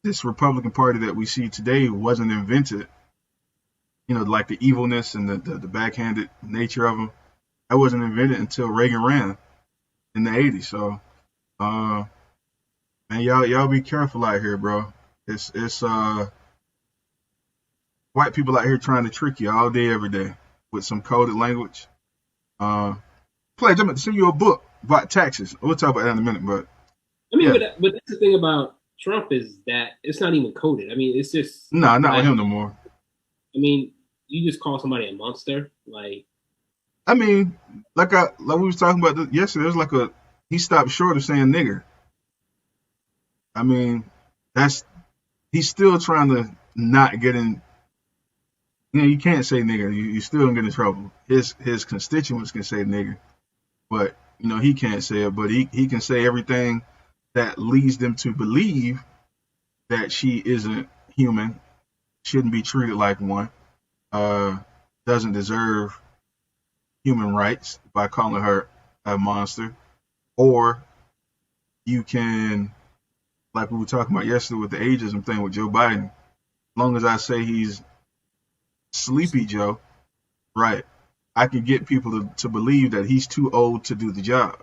this Republican Party that we see today wasn't invented. You know, like the evilness and the backhanded nature of them. That wasn't invented until Reagan ran in the '80s. So, man, y'all be careful out here, bro. It's white people out here trying to trick you all day, every day with some coded language. Pledge, I'm going to send you a book about taxes. We'll talk about that in a minute, but I mean, yeah. but that's the thing about Trump is that it's not even coded. I mean, it's just No, not with him no more. I mean, you just call somebody a monster, like. I mean, like we was talking about yesterday. There's like he stopped short of saying nigger. I mean, he's still trying to not get in. You know, you can't say nigger. You still don't get in trouble. His constituents can say nigger, but you know he can't say it. But he can say everything that leads them to believe that she isn't human, shouldn't be treated like one, doesn't deserve human rights by calling her a monster. Or you can, like we were talking about yesterday with the ageism thing with Joe Biden, as long as I say he's Sleepy Joe, right, I can get people to believe that he's too old to do the job.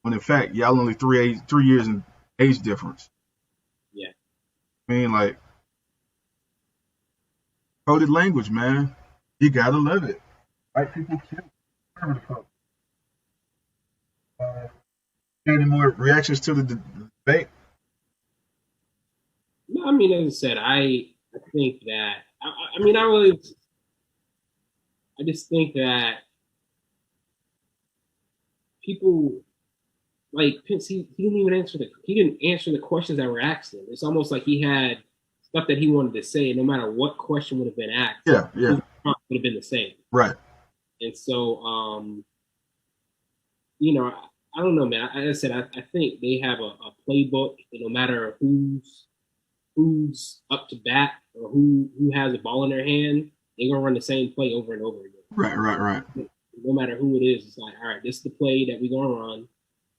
When in fact, y'all only 3 years in age difference. Yeah. I mean, like, coded language, man. You gotta love it. White people kill. Any more reactions to the debate? No, I mean, as I said, I think that I mean, I just think that people like Pence, he didn't answer the questions that were asked him. It's almost like he had stuff that he wanted to say, no matter what question would have been asked. Yeah. His response would have been the same. Right. And so, you know, I don't know, man. As I said, I think they have a playbook, and no matter who's up to bat or who has a ball in their hand, they're gonna run the same play over and over again. Right. No matter who it is, it's like, all right, this is the play that we're gonna run,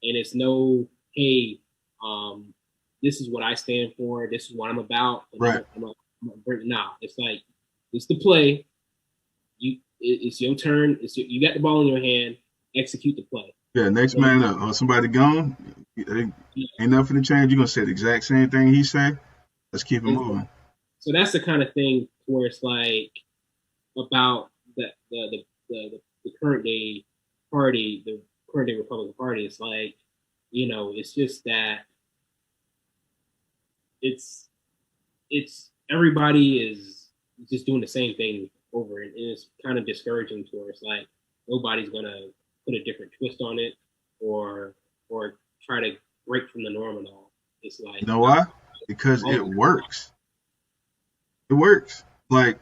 and it's no, hey, this is what I stand for, this is what I'm about. Right. Nah, it's like it's the play. It's your turn. You got the ball in your hand. Execute the play. Yeah, next man up. Or somebody gone, ain't nothing to change. You're gonna say the exact same thing he said. Let's keep it moving. So that's the kind of thing where it's like about the current day party, the current day Republican Party. It's like, you know, it's just that it's everybody is just doing the same thing over, and it's kind of discouraging to where it's like nobody's gonna put a different twist on it or try to break from the norm and all. It's like, you know why? Because it works. It works. Like,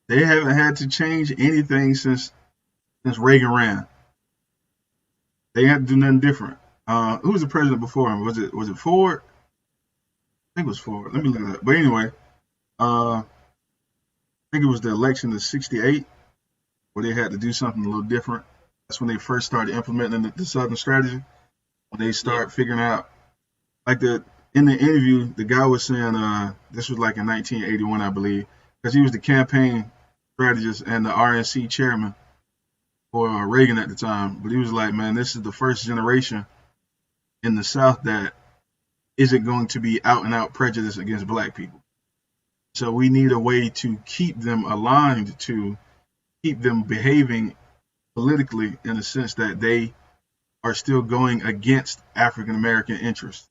they haven't had to change anything since Reagan ran. They had to do nothing different. Who was the president before him? Was it Ford? I think it was Ford. Let me look it up. But anyway, I think it was the election of '68 where they had to do something a little different. That's when they first started implementing the Southern strategy. When they start figuring out, like, in the interview, the guy was saying this was like in 1981, I believe, because he was the campaign strategist and the RNC chairman for Reagan at the time. But he was like, man, this is the first generation in the South that isn't going to be out and out prejudice against black people. So we need a way to keep them aligned, to keep them behaving politically in the sense that they are still going against African American interests.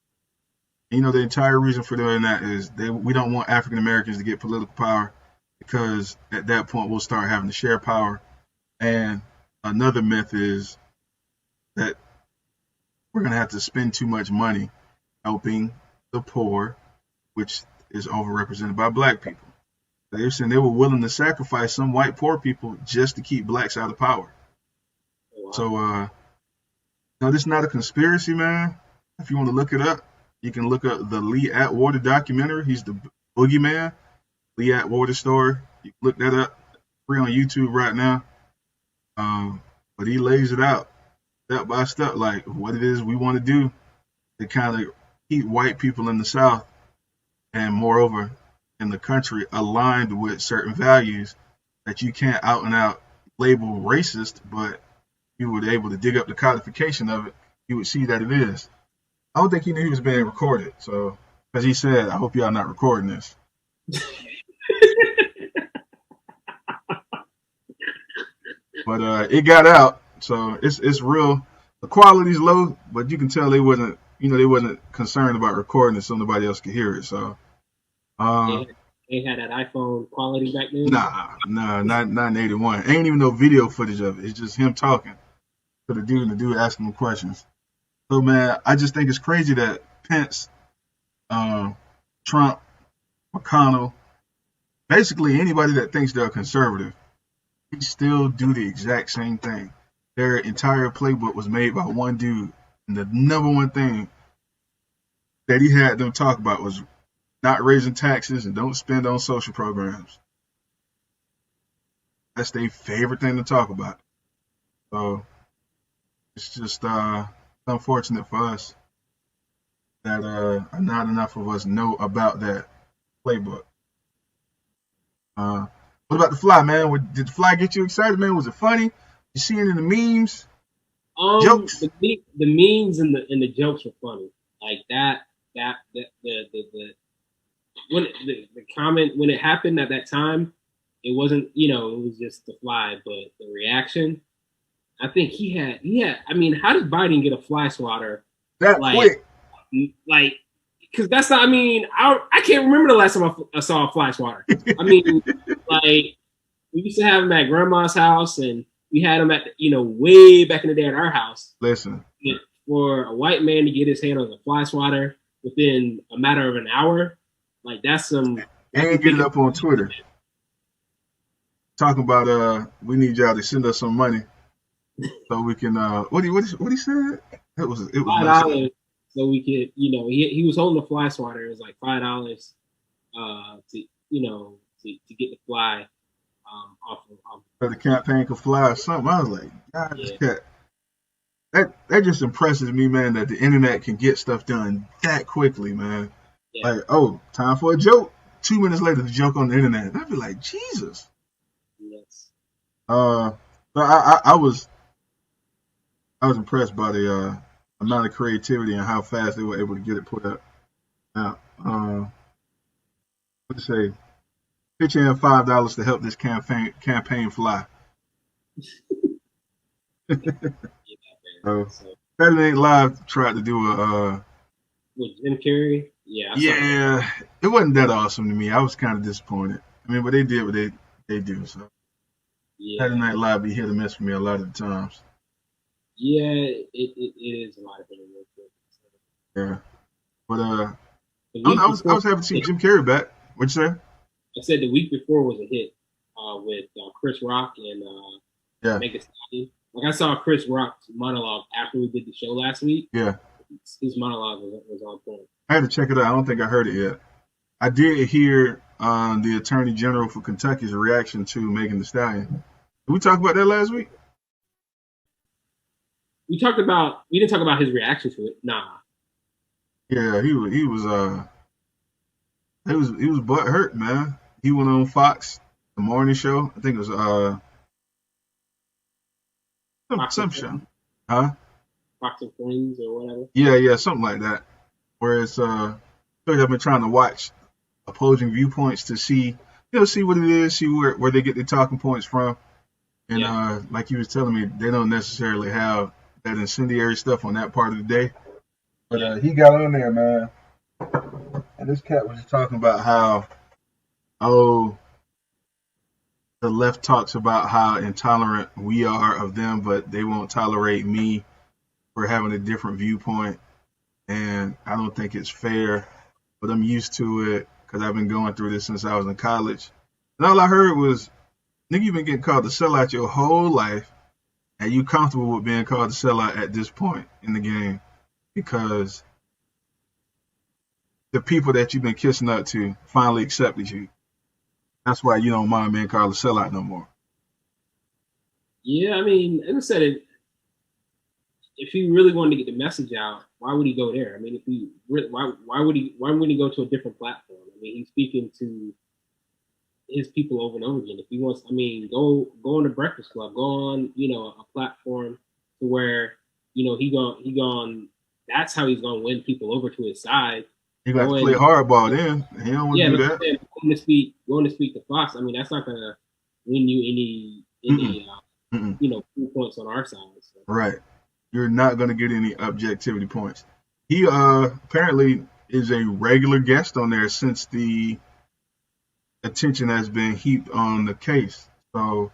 And, the entire reason for doing that is we don't want African Americans to get political power, because at that point we'll start having to share power. And another myth is that we're going to have to spend too much money helping the poor, which is overrepresented by black people. They're saying they were willing to sacrifice some white poor people just to keep blacks out of power. Wow. So, no, this is not a conspiracy, man. If you want to look it up, you can look up the Lee Atwater documentary. He's the boogeyman. Lee Atwater story. You can look that up. Free on YouTube right now. But he lays it out step by step, like what it is we want to do to kind of keep white people in the South and moreover in the country aligned with certain values that you can't out and out label racist, but if you were able to dig up the codification of it, you would see that it is. I don't think he knew he was being recorded, so because he said, I hope y'all not recording this. But it got out, so it's real. The quality's low, but you can tell they wasn't concerned about recording it so nobody else could hear it. So they had that iPhone quality back then. Nah, not in '81. Ain't even no video footage of it. It's just him talking to the dude and the dude asking him questions. So man, I just think it's crazy that Pence, Trump, McConnell, basically anybody that thinks they're conservative, they still do the exact same thing. Their entire playbook was made by one dude, and the number one thing that he had them talk about was not raising taxes and don't spend on social programs. That's their favorite thing to talk about. So it's just unfortunate for us that not enough of us know about that playbook. What about The Fly, man? Did The Fly get you excited, man? Was it funny? You see any of the memes? Jokes? The memes and the jokes were funny. Like the comment when it happened at that time, it wasn't, it was just The Fly, but the reaction, I think he had. I mean, how did Biden get a fly swatter that quick? Like, because that's not. I mean, I can't remember the last time I saw a fly swatter. I mean, like we used to have them at grandma's house, and we had them at way back in the day at our house. Listen, for a white man to get his hand on a fly swatter within a matter of an hour, like that's some. And get it up on Twitter. Talking about we need y'all to send us some money so we can what he said? It was $5 so we could he was holding a fly swatter. It was like $5 to get the fly off. So the campaign could fly or something. I was like, God, this cat. That just impresses me, man, that the internet can get stuff done that quickly, man. Yeah. Like, oh, time for a joke. 2 minutes later, the joke on the internet. I'd be like, Jesus. Yes. So I was impressed by the amount of creativity and how fast they were able to get it put up. Now, let's say, pitch in $5 to help this campaign fly. So Saturday Night Live tried to do with Jim Carrey. Yeah, it wasn't that awesome to me. I was kind of disappointed. I mean, but they did what they do. So Saturday Night Live be hit or miss for me a lot of the times. Yeah, it is a lot of things. Yeah, but I was happy to see Jim Carrey back. What'd you say? I said the week before was a hit with Chris Rock and Megan Stallion. Like I saw Chris Rock's monologue after we did the show last week. Yeah, his monologue was on point. I had to check it out. I don't think I heard it yet. I did hear the Attorney General for Kentucky's reaction to Megan Thee Stallion. Did we talk about that last week? We didn't talk about his reaction to it. Nah. Yeah, he was butt hurt, man. He went on Fox, the morning show. I think it was Fox and some show. Friends, Huh? Fox and Friends or whatever. Yeah, something like that. Where it's I've been trying to watch opposing viewpoints to see see what it is, see where they get their talking points from. And Yeah, like you was telling me, they don't necessarily have that incendiary stuff on that part of the day. But yeah, he got on there, man, and this cat was just talking about how oh the left talks about how intolerant we are of them, but they won't tolerate me for having a different viewpoint, and I don't think it's fair, but I'm used to it because I've been going through this since I was in college. And all I heard was, nigga, you've been getting called to sell out your whole life, and you comfortable with being called to sell out at this point in the game because the people that you've been kissing up to finally accepted you. That's why you don't mind being called a sellout no more. yeah. I mean, as I said, if he really wanted to get the message out, why would he go there? I mean, if he why would he go to a different platform? I mean, he's speaking to his people over and over again. If he wants, I mean, go on the Breakfast Club, go on, a platform to where he gone. That's how he's gonna win people over to his side. You got to play Going, hardball then. He don't want yeah, to do but that. going to speak to Fox. I mean, that's not gonna win you any Mm-mm, any mm-mm. cool points on our side. So. Right. You're not going to get any objectivity points. He apparently is a regular guest on there since the attention has been heaped on the case. So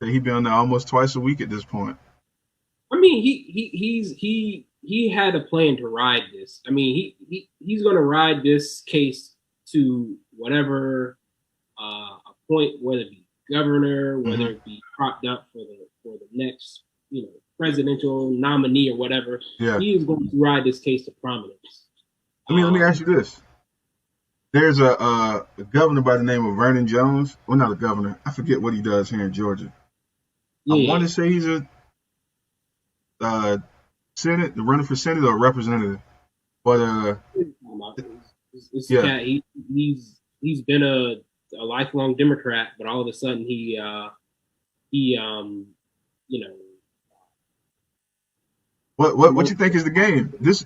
he's been on there almost twice a week at this point. I mean, he had a plan to ride this. I mean, he's going to ride this case to whatever a point, whether it be governor, whether Hmm. it be propped up for the next presidential nominee or whatever. Yeah. He is going to ride this case to prominence. Let me ask Um, you this. There's a governor by the name of Vernon Jones. Well, not a governor. I forget what he does here in Georgia. I want yeah, to say he's a uh, Senate, running for Senate or representative. But this yeah, cat he's been a lifelong Democrat, but all of a sudden he you know what you think is the game? This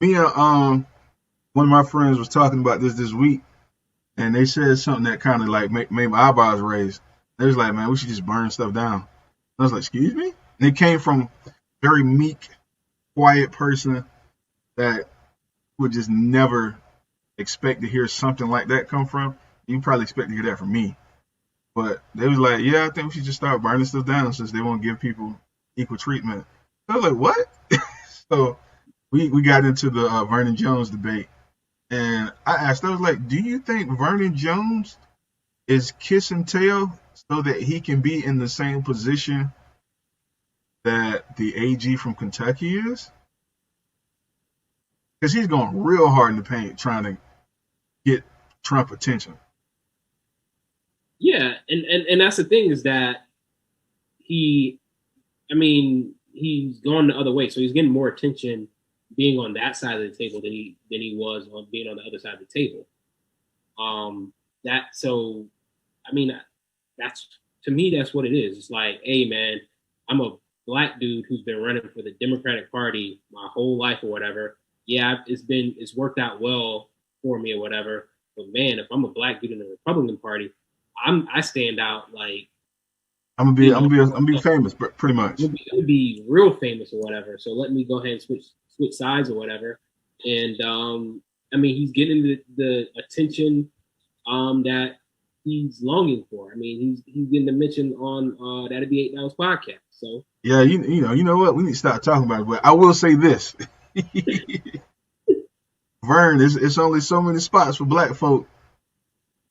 me and one of my friends was talking about this week, and they said something that kind of like made my eyebrows raise. They was like, man, we should just burn stuff down. I was like, excuse me? And it came from a very meek, quiet person that would just never expect to hear something like that come from. You probably expect to hear that from me. But they was like, yeah, I think we should just start burning stuff down since they won't give people equal treatment. I was like, what? So we got into the Vernon Jones debate. And I was like, do you think Vernon Jones is kissing tail so that he can be in the same position that the AG from Kentucky is? Because he's going real hard in the paint trying to get Trump attention. yeah, and that's the thing is that he I mean he's gone the other way, so he's getting more attention being on that side of the table than he was on being on the other side of the table. That so I mean that's to me that's what it is. It's like, hey man, I'm a black dude who's been running for the Democratic Party my whole life or whatever. Yeah, it's worked out well for me or whatever. But man, if I'm a black dude in the Republican Party, I stand out like you know I'm gonna be famous, pretty much. it would be real famous or whatever. So let me go ahead and switch sides or whatever. And I mean, he's getting the attention that he's longing for. I mean, he's getting the mention on That'd Be $8 podcast. So Yeah, you know what? We need to start talking about it. But I will say this, Vern, it's only so many spots for black folk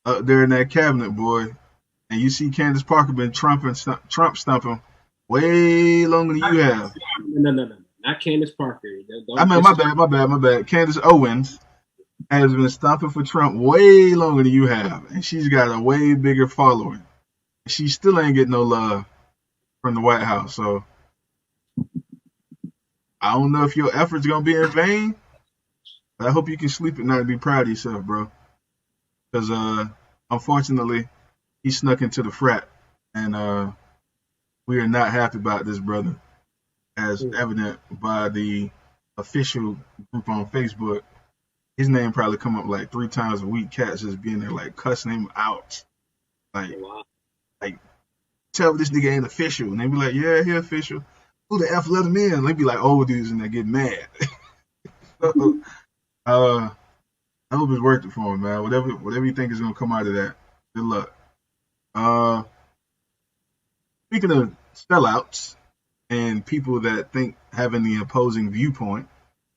up there in that cabinet, boy. And you see Candace Parker been Trump stumping way longer than you have. no, not Candace Parker. I Don't mean, my bad. Candace Owens has been stomping for Trump way longer than you have, and she's got a way bigger following. She still ain't getting no love from the White House. So I don't know if your efforts gonna be in vain. But I hope you can sleep at night and be proud of yourself, bro. Because unfortunately, he snuck into the frat, and we are not happy about this, brother, as evident by the official group on Facebook. His name probably come up like 3 times a week. Cats just being there like cussing him out, like Wow. like tell this nigga ain't official, and they be like, yeah, he official. Who the f let him in? And they be like old dudes and they get mad. So, uh, I hope it's worth it for him, man. Whatever you think is gonna come out of that, good luck. Uh, Speaking of sellouts and people that think having the opposing viewpoint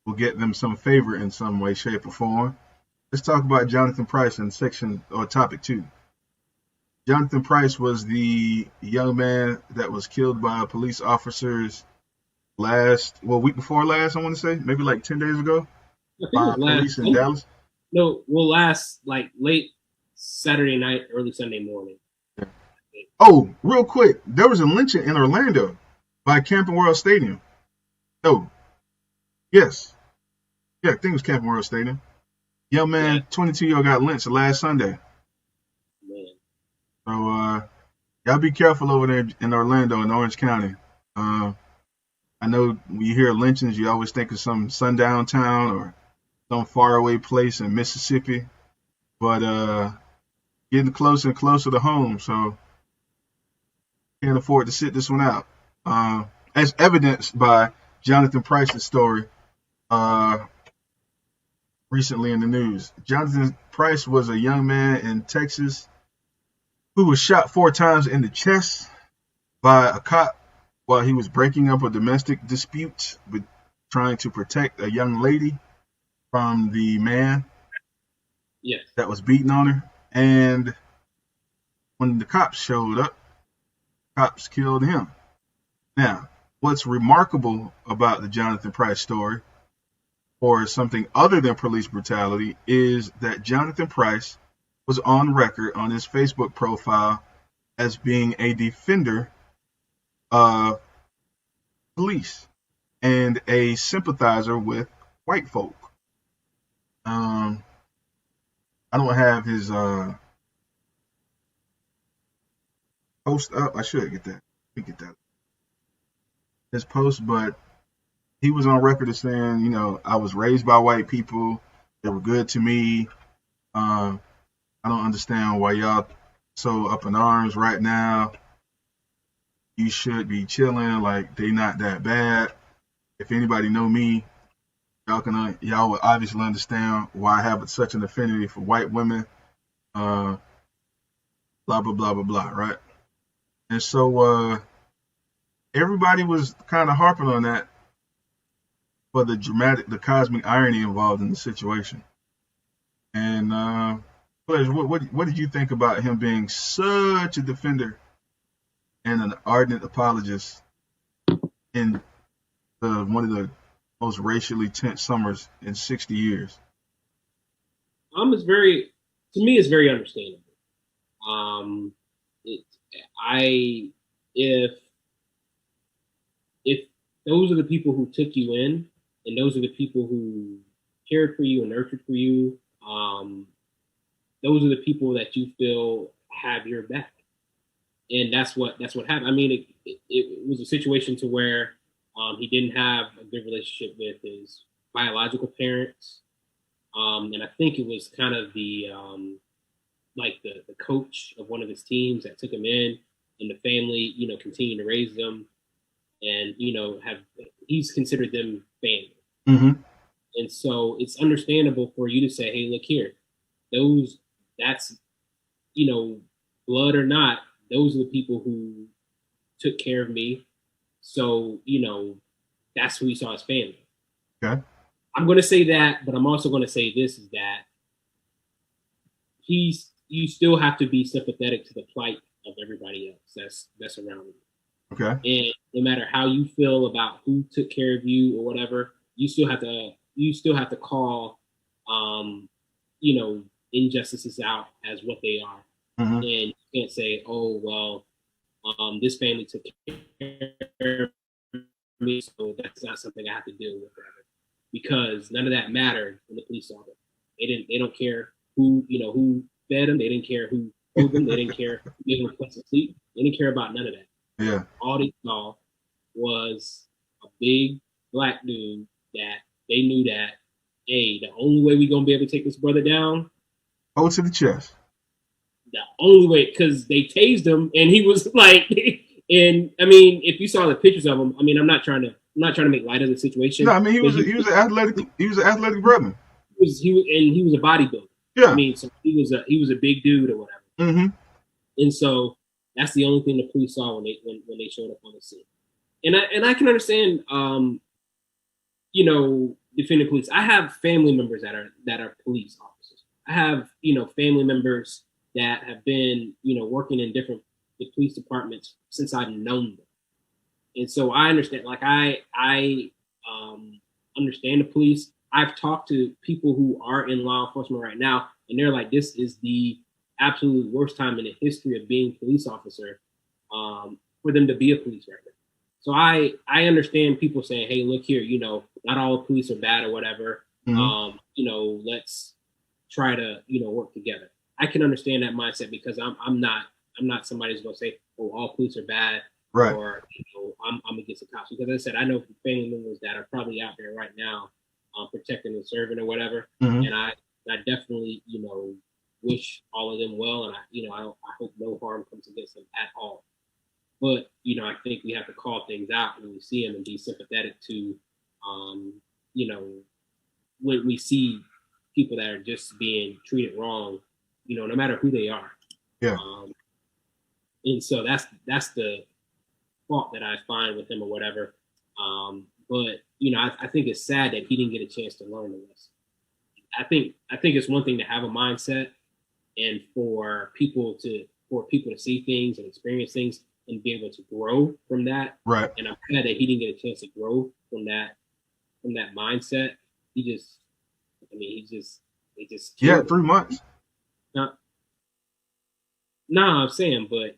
will get them some favor in some way, shape, or form, let's talk about Jonathan Price in section or topic 2. Jonathan Price was the young man that was killed by police officers week before last, I want to say, maybe like 10 days ago, I think it by was last police in Sunday. Dallas. No, well, last like late Saturday night, early Sunday morning. Oh, real quick, there was a lynching in Orlando by Camping World Stadium. No, yes, yeah, I think it was Camping World Stadium. Young Yeah, man, 22-year-old got lynched last Sunday. man. So y'all be careful over there in Orlando in Orange County. Uh, I know when you hear lynchings, you always think of some sundown town or some faraway place in Mississippi, but getting closer and closer to home, so can't afford to sit this one out. As evidenced by Jonathan Price's story uh, recently in the news. Jonathan Price was a young man in Texas who was shot 4 times in the chest by a cop while he was breaking up a domestic dispute with trying to protect a young lady from the man Yes. that was beating on her. And when the cops showed up, cops killed him. Now, what's remarkable about the Jonathan Price story, or something other than police brutality, is that Jonathan Price was on record on his Facebook profile as being a defender of police and a sympathizer with white folk. Um, I don't have his post up. I should get that. Get that his post, but he was on record as saying, I was raised by white people. They were good to me. Uh, I don't understand why y'all so up in arms right now. You should be chilling. Like they not that bad. If anybody know me, y'all would obviously understand why I have such an affinity for white women. Uh, blah blah blah blah blah. Right. And so everybody was kind of harping on that for the cosmic irony involved in the situation. And Pleasure, what did you think about him being such a defender and an ardent apologist in one of the most racially tense summers in 60 years? It's very to me, it's very understandable. Um, it, I if if those are the people who took you in, and those are the people who cared for you and nurtured for you, those are the people that you feel have your back, and that's what happened. I mean, it was a situation to where he didn't have a good relationship with his biological parents, and I think it was kind of like the coach of one of his teams that took him in, and the family, continued to raise them, and have he's considered them family. Mm-hmm. And so it's understandable for you to say, hey, look here, those that's you know blood or not, those are the people who took care of me. So that's who he saw as family. Okay. I'm going to say that, but I'm also going to say this is that you still have to be sympathetic to the plight of everybody else that's around you. Okay. And no matter how you feel about who took care of you or whatever, you still have to call um, injustices out as what they are. Mm-hmm. And you can't say, oh well, this family took care of me, so that's not something I have to deal with forever. Because none of that mattered when the police saw them. They don't care who fed them. They didn't care who told them. They didn't care who gave them a place to sleep. They didn't care about none of that. Yeah. All they saw was a big black dude that they knew that, hey, the only way we're gonna be able to take this brother down, Oh, to the chest. the only way, because they tased him and he was like, and I mean, if you saw the pictures of him, I mean, I'm not trying to make light of the situation. No, I mean he was an athletic brother. He was a bodybuilder. Yeah. I mean, so he was a big dude or whatever. Mm-hmm. And so that's the only thing the police saw when they showed up on the scene. And I can understand, defending police. I have family members that are police officers. I have family members that have been working in different police departments since I've known them. And so I understand. Like I understand the police. I've talked to people who are in law enforcement right now, and they're like, this is the absolute worst time in the history of being a police officer, for them to be a police right now. So I understand people saying, hey, look here, not all police are bad or whatever. Mm-hmm. Let's try to, work together. I can understand that mindset because I'm not somebody who's going to say, oh, all police are bad. Right. Or, I'm against the cops. Because as I said, I know family members that are probably out there right now protecting and serving or whatever. Mm-hmm. And I definitely, wish all of them well. And I hope no harm comes against them at all. But, I think we have to call things out when we see them and be sympathetic to, when we see people that are just being treated wrong, no matter who they are. Yeah. And so that's the fault that I find with him or whatever. But, I think it's sad that he didn't get a chance to learn the lesson. I think it's one thing to have a mindset and for people to see things and experience things and be able to grow from that. Right. And I'm glad that he didn't get a chance to grow from that mindset. He just yeah, 3 months. No, I'm saying, but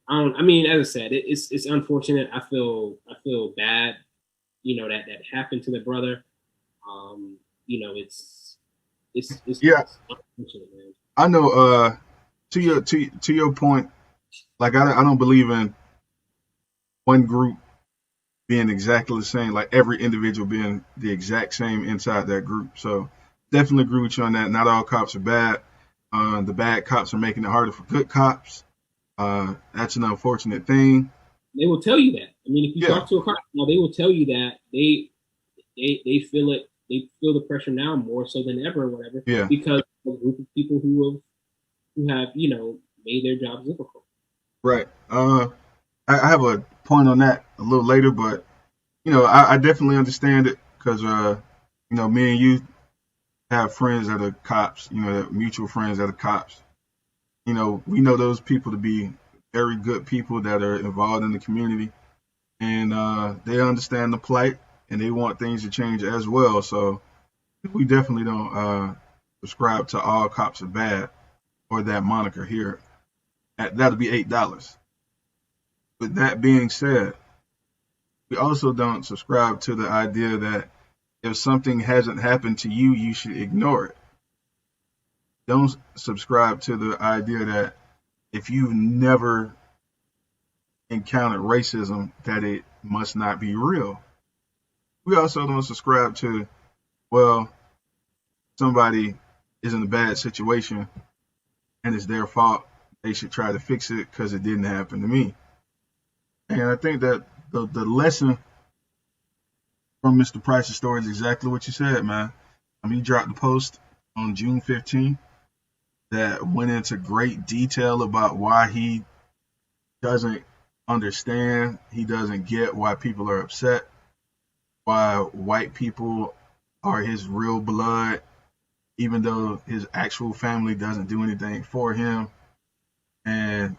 I don't. I mean, as I said, it's unfortunate. I feel bad, that happened to the brother. It's yeah. It's unfortunate, man. I know. To your point, like I don't believe in one group being exactly the same, like every individual being the exact same inside that group. So definitely agree with you on that. Not all cops are bad. The bad cops are making it harder for good cops. That's an unfortunate thing. They will tell you that. I mean, if you talk to a cop now, they will tell you that they feel it. They feel the pressure now more so than ever or whatever. Yeah. Because of a group of people who have made their jobs difficult. Right. I have a point on that a little later, but I definitely understand it because me and you have friends that are cops. Mutual friends that are cops. We know those people to be very good people that are involved in the community, and they understand the plight and they want things to change as well. So we definitely don't subscribe to all cops are bad or that moniker here. That'll be $8. With that being said, we also don't subscribe to the idea that if something hasn't happened to you, you should ignore it. Don't subscribe to the idea that if you've never encountered racism, that it must not be real. We also don't subscribe to, well, somebody is in a bad situation and it's their fault. They should try to fix it because it didn't happen to me. And I think that the lesson from Mr. Price's story is exactly what you said, man. He dropped the post on June 15th that went into great detail about why he doesn't understand, he doesn't get why people are upset, why white people are his real blood, even though his actual family doesn't do anything for him, and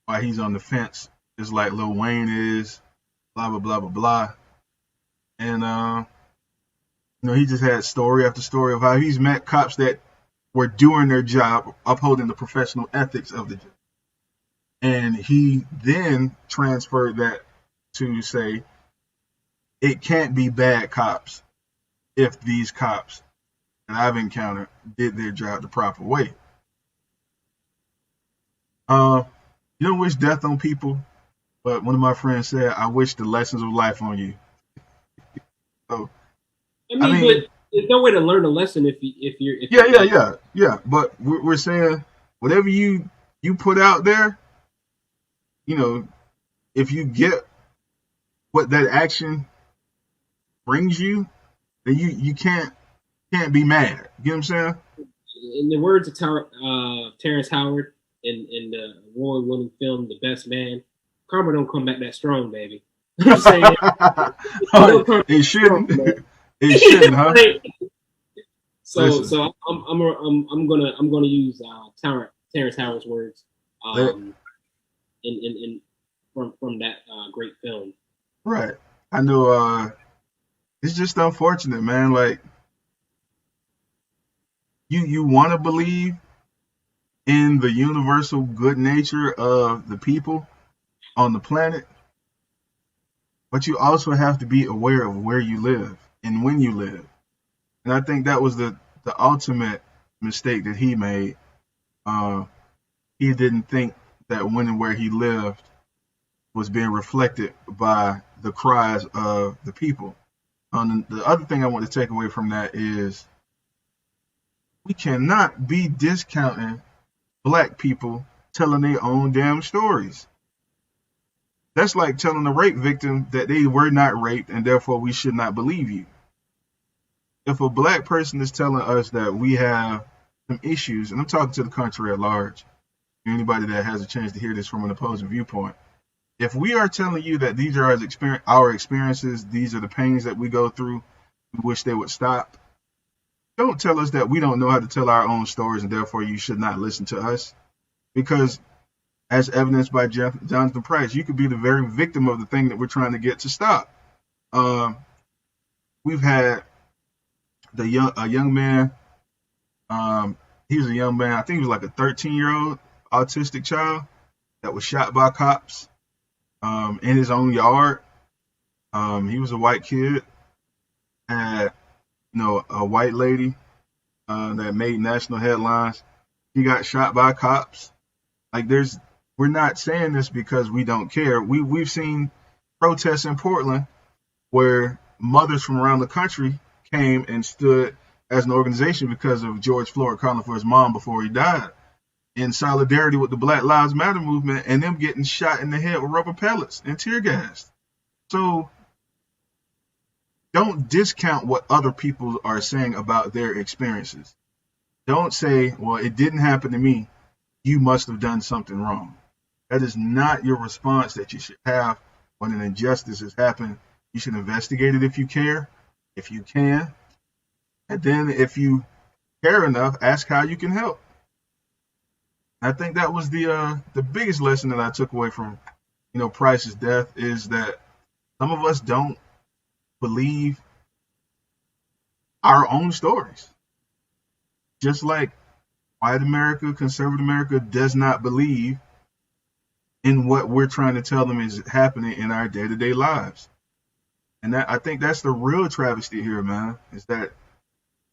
why he's on the fence, just like Lil Wayne is, blah, blah, blah, blah, blah. And, he just had story after story of how he's met cops that were doing their job, upholding the professional ethics of the job. And he then transferred that to say it can't be bad cops if these cops that I've encountered did their job the proper way. Uh, you don't wish death on people, but one of my friends said, "I wish the lessons of life on you." So, I I mean, but mean, there's no way to learn a lesson if yeah, yeah, yeah, yeah. But we're saying whatever you put out there, you know, if you get what that action brings you, then you can't be mad. You know what I'm saying? in the words of Terrence Howard in the award-winning film The Best Man, karma don't come back that strong, baby. You know what I'm saying it Oh, don't come it back strong, shouldn't. man. It shouldn't, huh? Like, so Listen, so I'm gonna use Terrence Howard's words let, um in from that great film. right. I know. It's just unfortunate, man. Like you want to believe in the universal good nature of the people on the planet, but you also have to be aware of where you live and when you live. And I think that was the ultimate mistake that he made. Uh, he didn't think that when and where he lived was being reflected by the cries of the people. The other thing I want to take away from that is we cannot be discounting black people telling their own damn stories. That's like telling a rape victim that they were not raped and therefore we should not believe you. If a black person is telling us that we have some issues, and I'm talking to the country at large, anybody that has a chance to hear this from an opposing viewpoint, if we are telling you that these are our experiences, these are the pains that we go through, we wish they would stop, don't tell us that we don't know how to tell our own stories and therefore you should not listen to us. Because, as evidenced by Jonathan Price, you could be the very victim of the thing that we're trying to get to stop. Um, we've had a young man. He was a young man. I think he was like a 13-year-old autistic child that was shot by cops in his own yard. He was a white kid. Had a white lady that made national headlines. He got shot by cops. Like we're not saying this because we don't care. We've seen protests in Portland where mothers from around the country came and stood as an organization because of George Floyd calling for his mom before he died, in solidarity with the Black Lives Matter movement and them getting shot in the head with rubber pellets and tear gas. So don't discount what other people are saying about their experiences. Don't say, well, it didn't happen to me. You must have done something wrong. That is not your response that you should have when an injustice has happened. You should investigate it if you care, if you can. And then if you care enough, ask how you can help. I think that was the biggest lesson that I took away from Price's death, is that some of us don't believe our own stories. Just like white America, conservative America does not believe in what we're trying to tell them is happening in our day-to-day lives. And I think that's the real travesty here, man, is that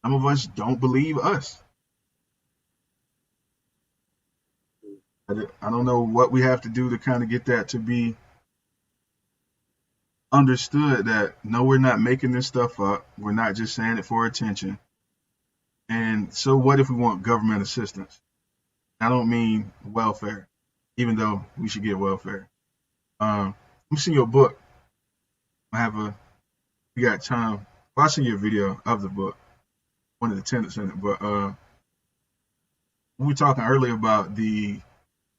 some of us don't believe us. I don't know what we have to do to kind of get that to be understood, that no, we're not making this stuff up. We're not just saying it for attention. And so what if we want government assistance? I don't mean welfare, even though we should get welfare. Let me see your book. We got time. Well, I'll send you a video of the book, one of the tenants in it. But we were talking earlier about the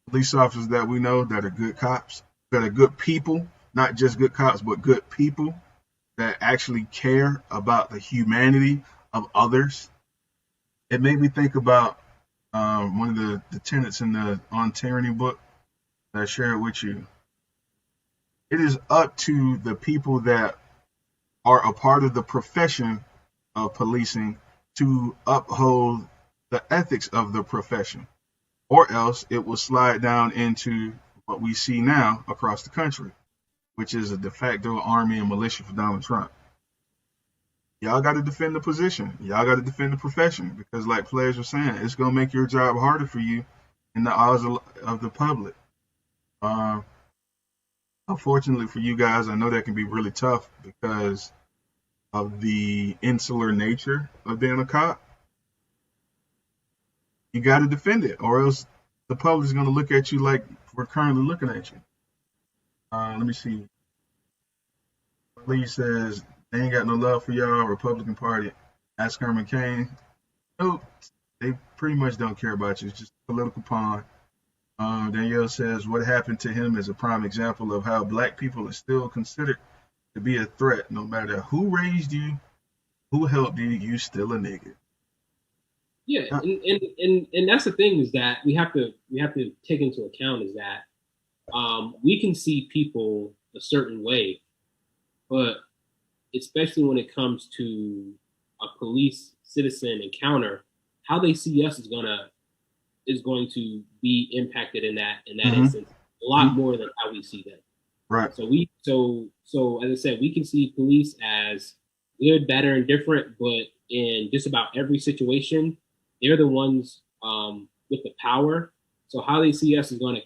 police officers that we know that are good cops, that are good people, not just good cops, but good people that actually care about the humanity of others. It made me think about one of the tenets in the On Tyranny book that I shared with you. It is up to the people that are a part of the profession of policing to uphold the ethics of the profession, or else it will slide down into what we see now across the country. which is a de facto army and militia for Donald Trump. Y'all got to defend the position. Y'all got to defend the profession because, like players were saying, it's going to make your job harder for you in the eyes of the public. Um, Unfortunately for you guys, I know that can be really tough because of the insular nature of being a cop. You got to defend it, or else the public is going to look at you like we're currently looking at you. Let me see. Lee says they ain't got no love for y'all, Republican Party. Ask Herman Cain. Nope, they pretty much don't care about you. It's just a political pawn. Danielle says what happened to him is a prime example of how black people are still considered to be a threat. No matter who raised you, who helped you, you still a nigga. Yeah, and that's the thing is that we have to take into account is that we can see people a certain way, but especially when it comes to a police citizen encounter, how they see us is going to be impacted in that instance a lot more than how we see them. Right. So as I said, we can see police as good, better, and different, but in just about every situation, they're the ones with the power. So how they see us is gonna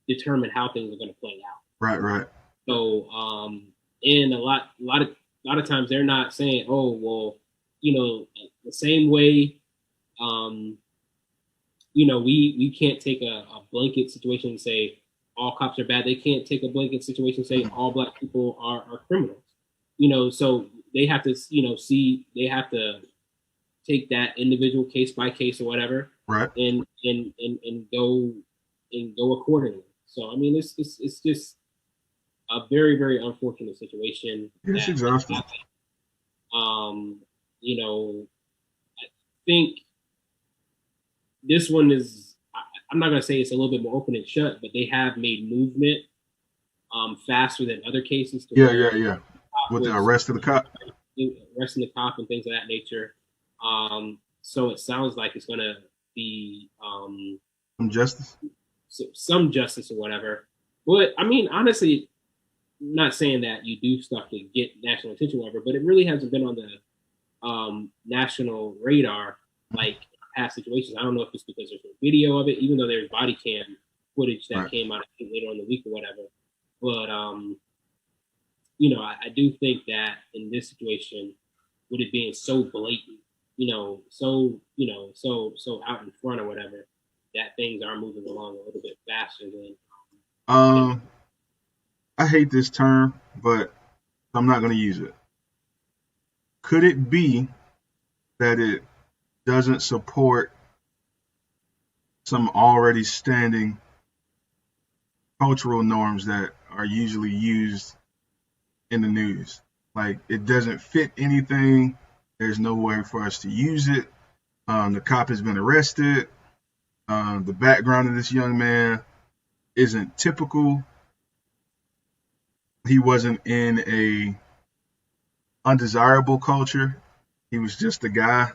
determine how things are gonna play out. Right. So and a lot of times they're not saying, oh well, the same way we can't take a blanket situation and say all cops are bad. They can't take a blanket situation and say all black people are criminals. So they have to they have to take that individual case by case or whatever, right, and go accordingly. So I mean, it's just a very, very unfortunate situation. It's exhausting. I think this one is. I'm not gonna say it's a little bit more open and shut, but they have made movement faster than other cases. Yeah. With the arrest of the cop, arresting the cop and things of that nature. So it sounds like it's gonna be some justice, or whatever. But I mean, honestly, I'm not saying that you do stuff to get national attention, or whatever. But it really hasn't been on the national radar like past situations. I don't know if it's because there's no video of it, even though there's body cam footage that came out later on the week or whatever. But I do think that in this situation, with it being so blatant, so out in front or whatever, that things are moving along a little bit faster than. I hate this term, but I'm not going to use it. Could it be that it doesn't support some already standing cultural norms that are usually used in the news? Like, it doesn't fit anything. There's no way for us to use it. The cop has been arrested. The background of this young man isn't typical. He wasn't in a undesirable culture. He was just a guy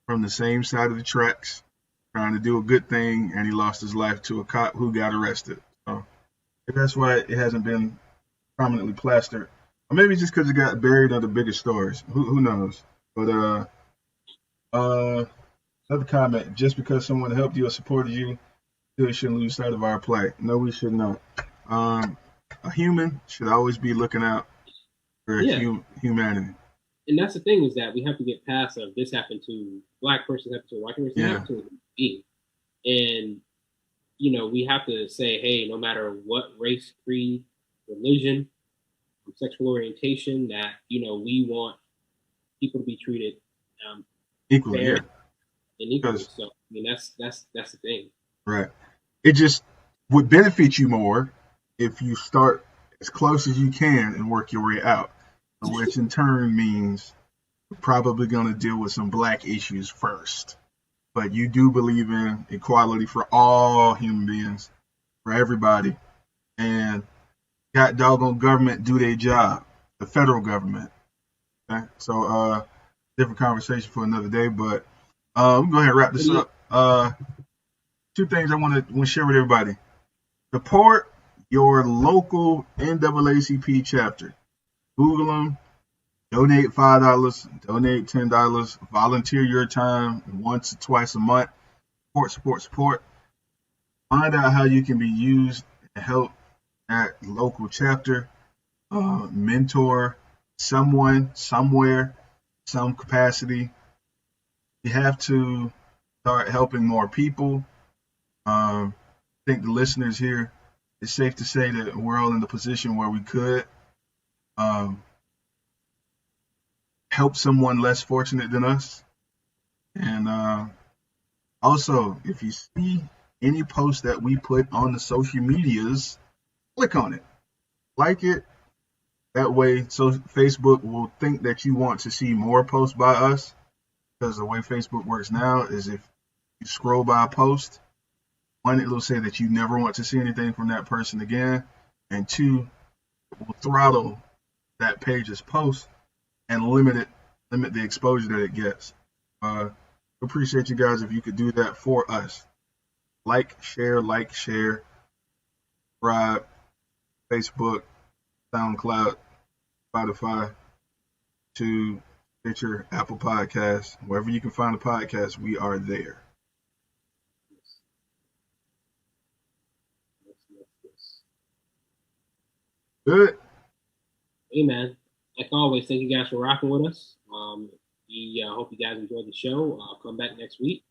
from the same side of the tracks trying to do a good thing, and he lost his life to a cop who got arrested. So that's why it hasn't been prominently plastered. Or maybe just because it got buried under bigger stories. Who knows? But another comment, just because someone helped you or supported you, you shouldn't lose sight of our plight. No, we should not. A human should always be looking out for humanity. And that's the thing is that we have to get past of this happened to black person, happened to a white person, happened to a being. And, we have to say, hey, no matter what race, creed, religion, sexual orientation, that, we want people to be treated equally, fair and equally. So, I mean, that's the thing. Right. It just would benefit you more if you start as close as you can and work your way out, which in turn means you're probably going to deal with some black issues first. But you do believe in equality for all human beings, for everybody. And got doggone government do their job, the federal government. Okay? So different conversation for another day, but we'll go ahead and wrap this up. Two things I want to share with everybody. Support your local NAACP chapter. Google them, donate $5, donate $10, volunteer your time once or twice a month. Support, support, support. Find out how you can be used to help that local chapter, mentor someone, somewhere, some capacity. You have to start helping more people. I think the listeners here, it's safe to say that we're all in the position where we could um, help someone less fortunate than us. And also, if you see any post that we put on the social medias, click on it, like it. That way, so Facebook will think that you want to see more posts by us. Because the way Facebook works now is if you scroll by a post, one, it will say that you never want to see anything from that person again, and two, it will throttle that page's post and limit the exposure that it gets. Appreciate you guys if you could do that for us. Like, share, subscribe, Facebook, SoundCloud, Spotify, to Stitcher, Apple Podcasts, wherever you can find a podcast, we are there. Good. Hey, man. Like always, thank you guys for rocking with us. We hope you guys enjoyed the show. Come back next week.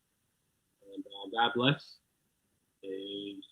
And God bless. Peace.